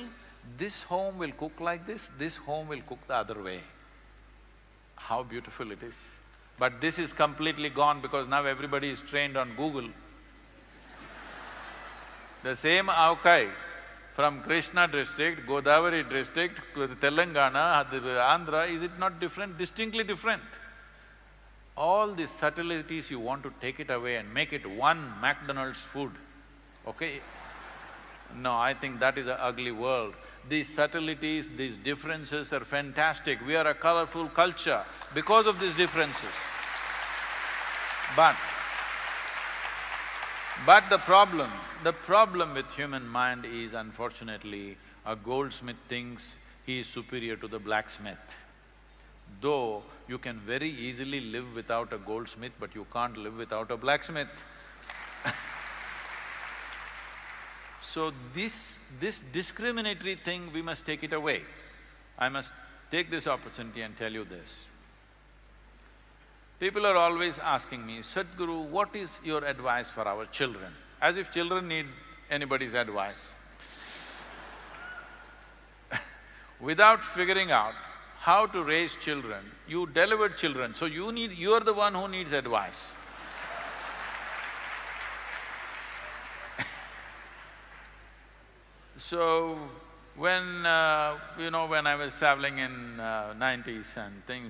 this home will cook like this home will cook the other way. How beautiful it is. But this is completely gone because now everybody is trained on Google. The same avkai from Krishna district, Godavari district, Telangana, Andhra, is it not different? Distinctly different. All these subtleties you want to take it away and make it one McDonald's food, okay? No, I think that is an ugly world. These subtleties, these differences are fantastic. We are a colorful culture because of these differences. But the problem with human mind is unfortunately, a goldsmith thinks he is superior to the blacksmith. Though you can very easily live without a goldsmith, but you can't live without a blacksmith. So this discriminatory thing, we must take it away. I must take this opportunity and tell you this. People are always asking me, Sadhguru, what is your advice for our children? As if children need anybody's advice. Without figuring out how to raise children, you delivered children, so you're the one who needs advice. So, when I was traveling in 90s and things,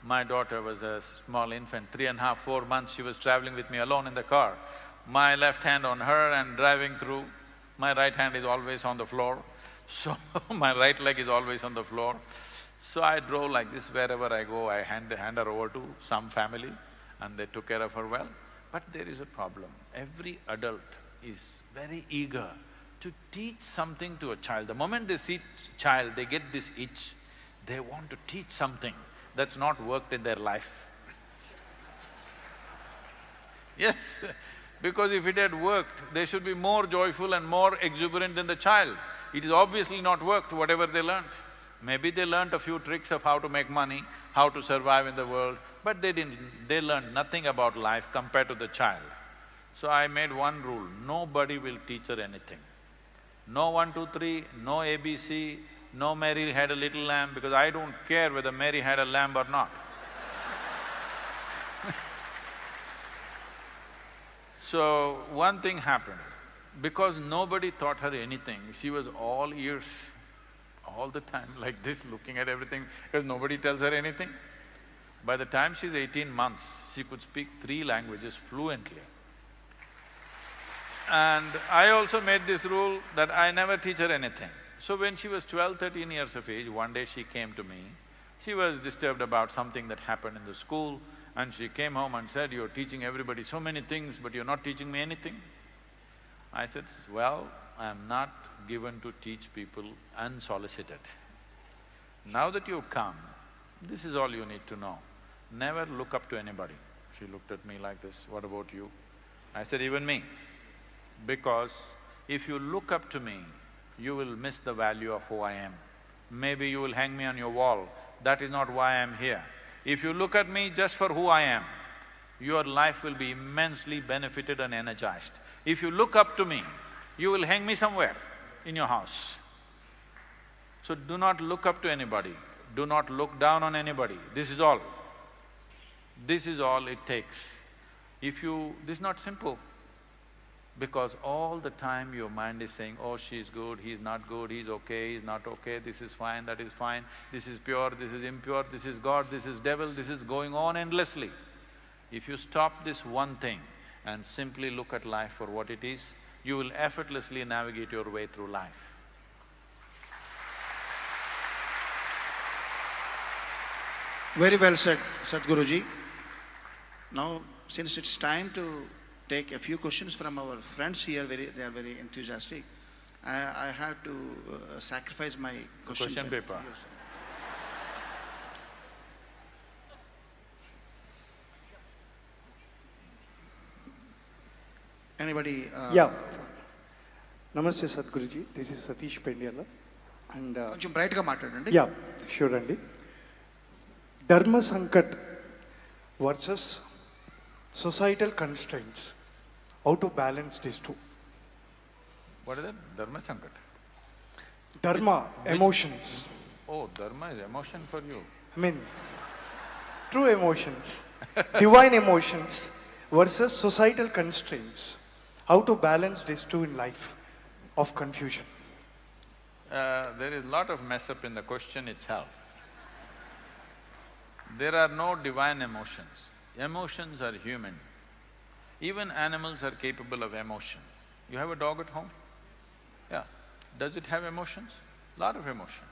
my daughter was a small infant, 3.5, 4 months, she was traveling with me alone in the car. My left hand on her and driving through, my right hand is always on the floor, so my right leg is always on the floor. So I drove like this, wherever I go, I hand her over to some family and they took care of her well. But there is a problem. Every adult is very eager to teach something to a child. The moment they see child, they get this itch, they want to teach something that's not worked in their life. Yes, because if it had worked, they should be more joyful and more exuberant than the child. It is obviously not worked, whatever they learnt. Maybe they learnt a few tricks of how to make money, how to survive in the world, but they learned nothing about life compared to the child. So I made one rule, nobody will teach her anything. No 1, 2, 3, no ABC, no Mary had a little lamb, because I don't care whether Mary had a lamb or not. So one thing happened, because nobody taught her anything, she was all ears, all the time like this, looking at everything, because nobody tells her anything. By the time she's 18 months, she could speak 3 languages fluently. And I also made this rule that I never teach her anything. So when she was 12, 13 years of age, one day she came to me She was disturbed about something that happened in the school, and she came home and said, "You're teaching everybody so many things, but you're not teaching me anything." I said, "Well, I'm not given to teach people unsolicited. Now that you've come, this is all you need to know. Never look up to anybody." She looked at me like this, "What about you?" I said, "Even me. Because if you look up to me, you will miss the value of who I am. Maybe you will hang me on your wall, that is not why I am here. If you look at me just for who I am, your life will be immensely benefited and energized. If you look up to me, you will hang me somewhere in your house. So do not look up to anybody, do not look down on anybody, this is all. This is all it takes. This is not simple, because all the time your mind is saying, oh, she's good, he's not good, he's okay, he's not okay, this is fine, that is fine, this is pure, this is impure, this is God, this is devil, this is going on endlessly. If you stop this one thing and simply look at life for what it is, you will effortlessly navigate your way through life.
Very well said, Sadhguruji. Now, since it's time to take a few questions from our friends here, they are very enthusiastic, I have to sacrifice my question
paper.
Yes. Anybody?
Yeah. Namaste Sadhguruji, this is Satish Pendyala. And
కొంచెం బ్రైట్గా మాట్లాడండి.
yeah, sure అండి. Dharma Sankat versus societal constraints. How to balance these two?
What is that? Dharma Sankat?
Dharma, emotions.
Oh, dharma is emotion for you.
I mean, true emotions, divine emotions versus societal constraints. How to balance these two in life of confusion?
There is a lot of mess up in the question itself. There are no divine emotions. Emotions are human. Even animals are capable of emotion. You have a dog at home? Yeah. Does it have emotions? Lot of emotion.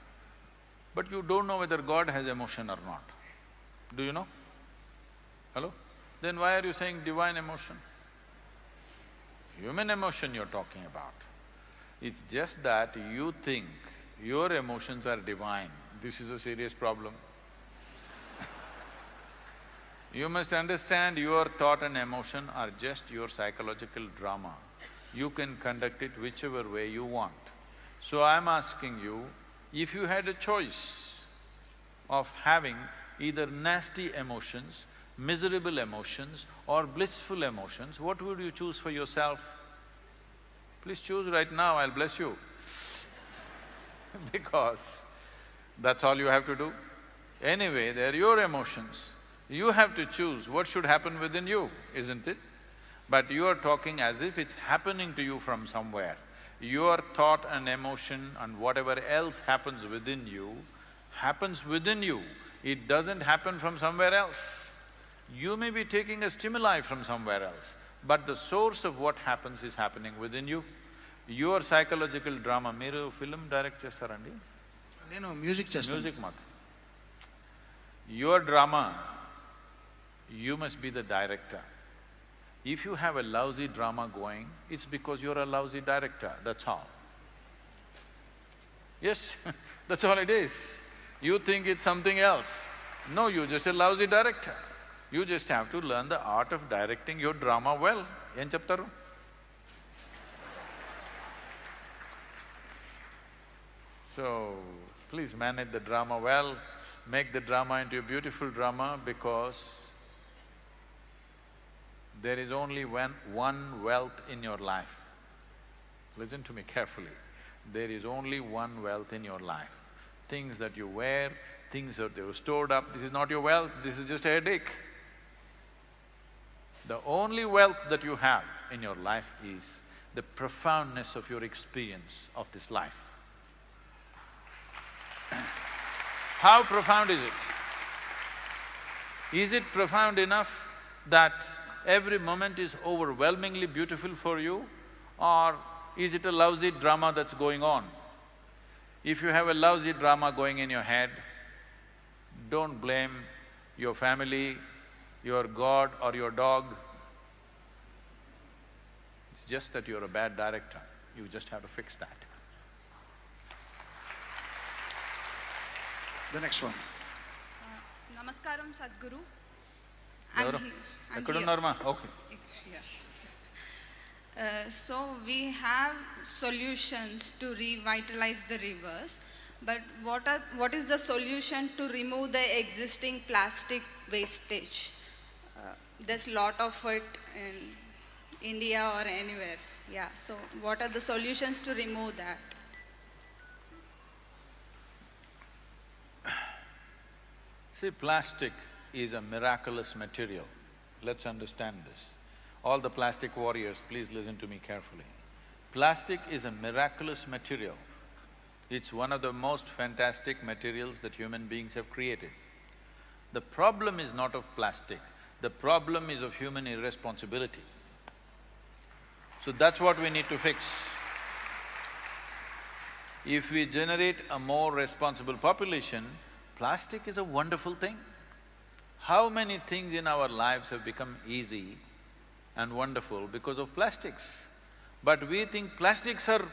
But you don't know whether God has emotion or not. Do you know? Hello? Then why are you saying divine emotion? Human emotion you're talking about. It's just that you think your emotions are divine. This is a serious problem. You must understand your thought and emotion are just your psychological drama. You can conduct it whichever way you want. So I'm asking you, if you had a choice of having either nasty emotions, miserable emotions or blissful emotions, what would you choose for yourself? Please choose right now, I'll bless you. Because that's all you have to do. Anyway, they're your emotions. You have to choose what should happen within you, isn't it? But you are talking as if it's happening to you from somewhere. Your thought and emotion and whatever else happens within you, happens within you. It doesn't happen from somewhere else. You may be taking a stimuli from somewhere else, but the source of what happens is happening within you. Your psychological drama, మీరు film direct చేస్తారండి?
నేను music చేస్తాను.
Music మాత్రం. Your drama, you must be the director. If you have a lousy drama going, it's because you're a lousy director, that's all. Yes, that's all it is. You think it's something else. No, you're just a lousy director. You just have to learn the art of directing your drama well. ఏం చెప్తారు? So, please manage the drama well, make the drama into a beautiful drama, because there is only one wealth in your life. Listen to me carefully. There is only one wealth in your life. Things that you wear, things that you stored up, this is not your wealth, this is just a headache. The only wealth that you have in your life is the profoundness of your experience of this life. How profound is it? Is it profound enough that every moment is overwhelmingly beautiful for you, or is it a lousy drama that's going on? If you have a lousy drama going in your head, Don't blame your family, your God or your dog. It's just that you're a bad director. You just have to fix that.
The next one.
Namaskaram, Sadhguru.
ఎవరు? ఎక్కడున్నారమ్మా? Okay.
So we have solutions to revitalize the rivers, but what is the solution to remove the existing plastic wastage? There's a lot of it in India or anywhere. Yeah. So what are the solutions to remove that?
See, plastic is a miraculous material. Let's understand this. All the plastic warriors, please listen to me carefully. Plastic is a miraculous material. It's one of the most fantastic materials that human beings have created. The problem is not of plastic, the problem is of human irresponsibility. So that's what we need to fix. If we generate a more responsible population, plastic is a wonderful thing. How many things in our lives have become easy and wonderful because of plastics? But we think plastics are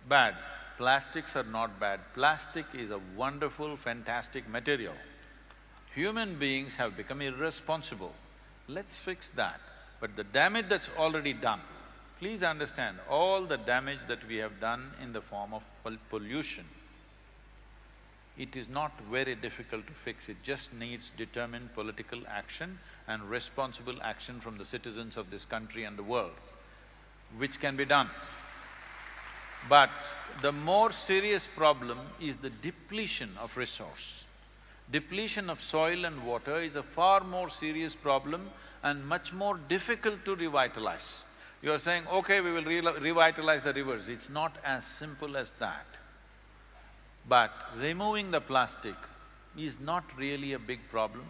bad. Plastics are not bad. Plastic is a wonderful, fantastic material. Human beings have become irresponsible. Let's fix that. But the damage that's already done, please understand, all the damage that we have done in the form of pollution, it is not very difficult to fix, it just needs determined political action and responsible action from the citizens of this country and the world, which can be done. But the more serious problem is the depletion of resource. Depletion of soil and water is a far more serious problem and much more difficult to revitalize. You are saying, okay, we will revitalize the rivers. It's not as simple as that. But removing the plastic is not really a big problem.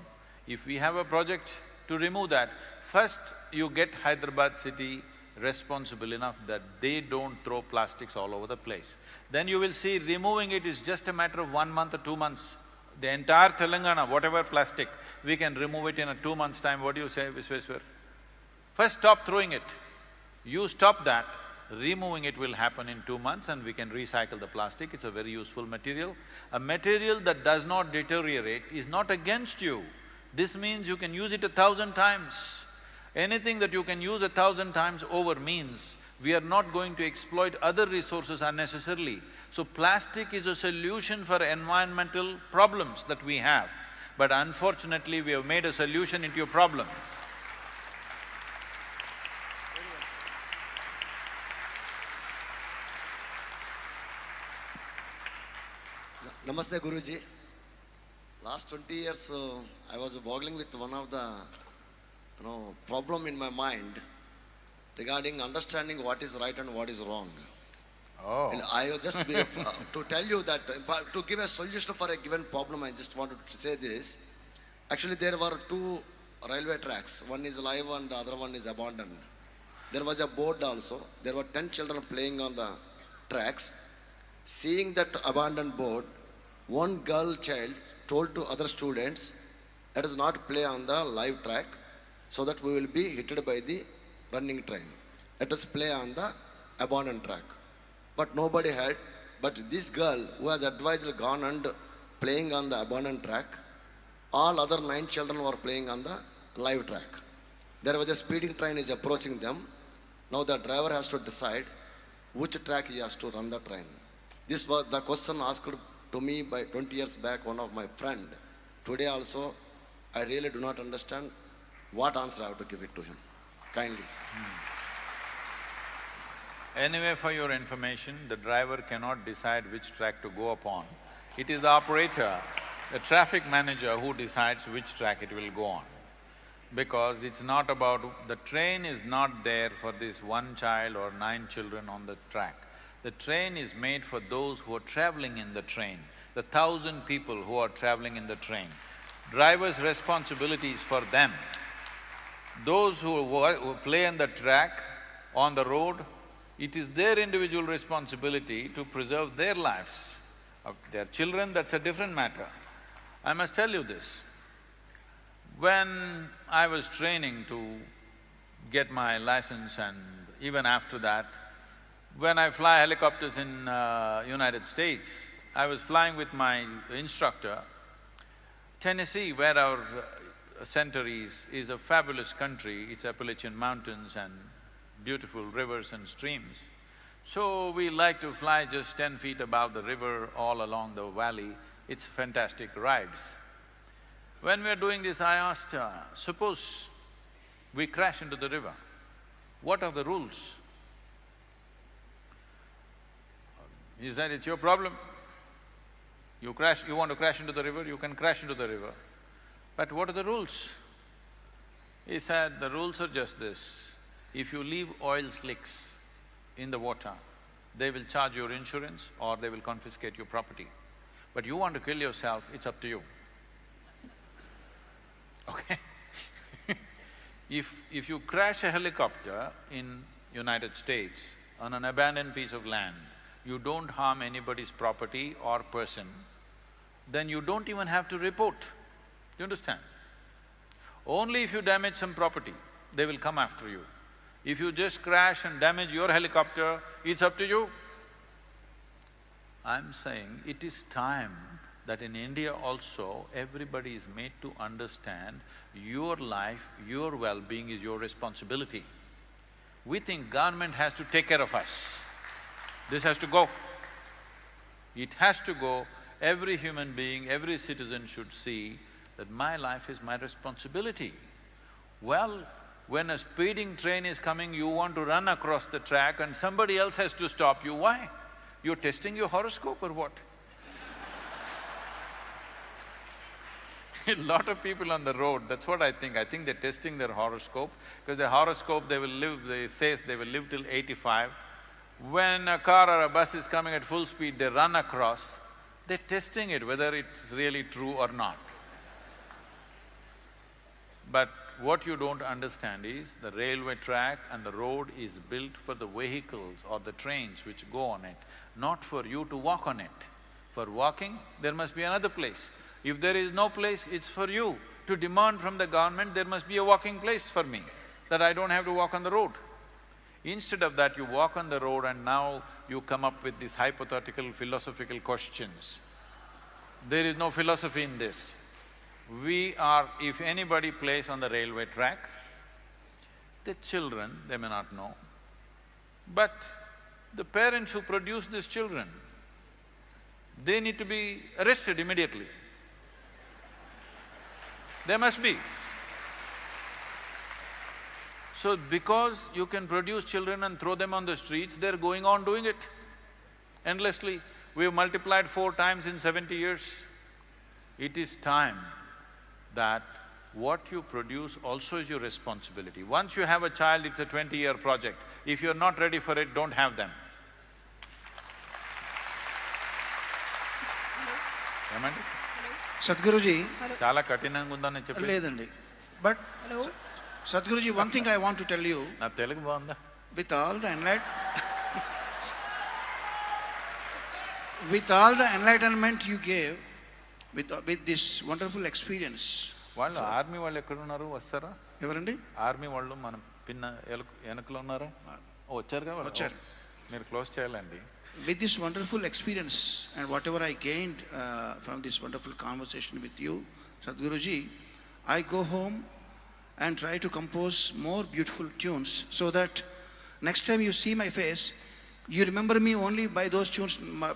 If we have a project to remove that, first you get Hyderabad city responsible enough that they don't throw plastics all over the place. Then you will see removing it is just a matter of 1 month or 2 months. The entire Telangana, whatever plastic, we can remove it in a 2 months' time. What do you say, Visweswar? First stop throwing it. You stop that, removing it will happen in 2 months and we can recycle the plastic. It's a very useful material. A material that does not deteriorate is not against you. This means you can use it 1,000 times. Anything that you can use 1,000 times over means we are not going to exploit other resources unnecessarily. So plastic is a solution for environmental problems that we have. But unfortunately, we have made a solution into a problem.
Namaste Guruji. Last 20 years I was boggling with one of the problem in my mind regarding understanding what is right and what is wrong.
Oh.
And I just to tell you that to give a solution for a given problem, I just wanted to say this. Actually, there were 2 railway tracks. One is live and the other one is abandoned. There was a board also. There were 10 children playing on the tracks. Seeing that abandoned board, one girl child told to other students, let us not play on the live track so that we will be hit by the running train. Let us play on the abandoned track. But nobody had. But this girl who has advised gone and playing on the abandoned track, all other 9 children were playing on the live track. There was a speeding train is approaching them. Now the driver has to decide which track he has to run the train. This was the question asked to me by 20 years back one of my friend. Today also, I really do not understand what answer I have to give it to him. Kindly.
Anyway, for your information, the driver cannot decide which track to go upon. It is the operator, the traffic manager who decides which track it will go on. Because it's not about… the train is not there for this one child or 9 children on the track. The train is made for those who are traveling in the train, the 1,000 people who are traveling in the train. Driver's responsibility is for them. Those who play on the track, on the road, it is their individual responsibility to preserve their lives. Of their children, that's a different matter. I must tell you this. When I was training to get my license and even after that, when I fly helicopters in United States, I was flying with my instructor. Tennessee, where our center is a fabulous country. It's Appalachian Mountains and beautiful rivers and streams. So we like to fly just 10 feet above the river all along the valley. It's fantastic rides. When we are doing this, I asked, suppose we crash into the river, what are the rules? He said, it's your problem. You want to crash into the river, you can crash into the river. But what are the rules? He said, the rules are just this. If you leave oil slicks in the water, they will charge your insurance or they will confiscate your property. But you want to kill yourself, it's up to you. Okay? If you crash a helicopter in United States on an abandoned piece of land, you don't harm anybody's property or person, then you don't even have to report. You understand? Only if you damage some property, they will come after you. If you just crash and damage your helicopter, it's up to you. I'm saying it is time that in India also, everybody is made to understand your life, your well-being is your responsibility. We think government has to take care of us. This has to go. It has to go. Every human being, every citizen should see that my life is my responsibility. Well, when a speeding train is coming, you want to run across the track and somebody else has to stop you. Why? You're testing your horoscope or what? A lot of people on the road, that's what I think they're testing their horoscope, because their horoscope they says they will live till 85. When a car or a bus is coming at full speed, they run across, they're testing it whether it's really true or not. But what you don't understand is the railway track and the road is built for the vehicles or the trains which go on it, not for you to walk on it. For walking, there must be another place. If there is no place, it's for you to demand from the government, there must be a walking place for me, that I don't have to walk on the road. Instead of that, you walk on the road and now you come up with these hypothetical philosophical questions. There is no philosophy in this. If anybody plays on the railway track, the children, they may not know, but the parents who produce these children, they need to be arrested immediately. There must be. So because you can produce children and throw them on the streets, they're going on doing it endlessly. We've multiplied 4 times in 70 years. It is time that what you produce also is your responsibility. Once you have a child, it's a 20-year project. If you're not ready for it, don't have them. ఏమండి?
Sadhguruji,
చాలా కఠినంగా ఉందని చెప్పి
లేదండి. But Sadhguruji, one thing I want to tell you,
నా తెలుగు బాగుందా?
with all the enlightenment you gave, with this wonderful experience.
వాళ్ళు army వాళ్ళు ఎక్కడున్నారు, వస్తారా?
ఎవరండి?
ఆర్మీ వాళ్ళు మన వెనకలో ఉన్నారా? వచ్చారు కదా?
వచ్చారు.
మీరు క్లోజ్ చేయాలండి.
With this wonderful experience and whatever I gained from this wonderful conversation with you, Sadhguruji, I go home and try to compose more beautiful tunes so that next time you see my face, you remember me only by those tunes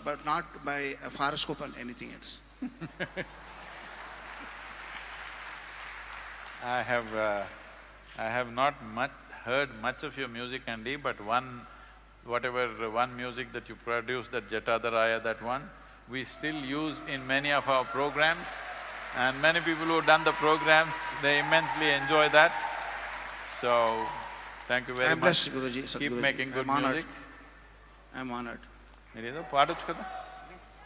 but not by a horoscope and anything else.
I have not heard much of your music, Andy, but one music that you produced, that Jatadaraya, that one, we still use in many of our programs, and many people who have done the programs, they immensely enjoy that. So, thank you very
I'm
much.
blessed, Guruji,
Keep
Sadhguruji.
making good
I'm honored.
music.
I'm honored.
మీరు ఏదో పాడొచ్చు కదా,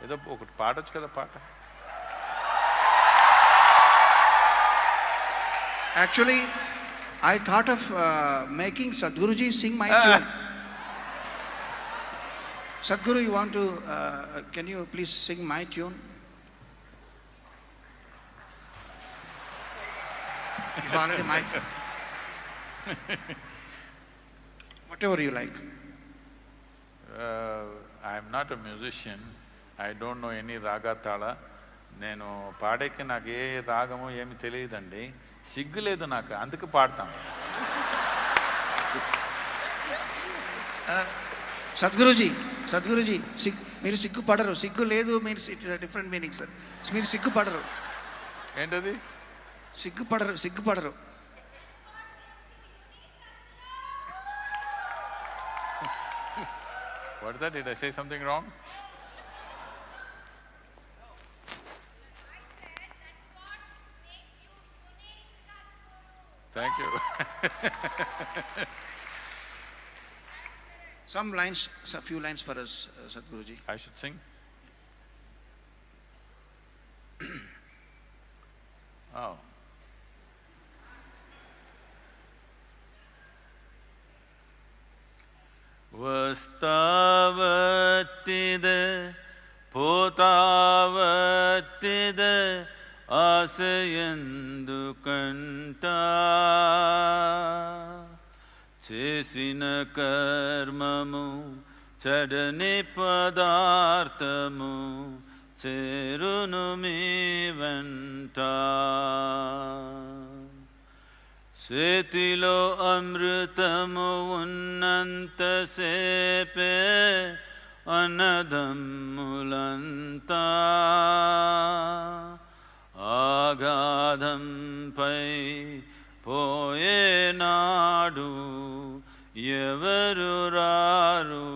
ఏదో ఒకటి పాడొచ్చు కదా పాట.
Actually, I thought of making Sadhguruji sing my tune. Sadhguru, you want to… can you please sing my tune? You already mic. Whatever you like.
I am not a musician. I don't know any raga tala. నేను పాడేకి నాకు ఏ రాగమో ఏమి తెలియదండి. సిగ్గు లేదు నాకు, అందుకు పాడతాను.
సద్గురుజీ, మీరు సిగ్గుపడరు. సిగ్గు లేదు, మీరు it is different meaning sir. మీరు సిగ్గుపడరు.
ఏంటది?
సిగ్గుపడరు.
What is that? Did I say something wrong? Thank you.
A few lines for us, Sadhguruji.
I should sing? Oh. వస్తావట్టిదే పోతావట్టిదే ఆశయందుకంట చేసిన కర్మము చెడని పదార్థము చేరును మీ వెంట చేతిలో అమృతము ఉన్నంతసేపే అన్నదమ్ములంతా ఆగాధంపై పోయేనాడు ఎవరు రారు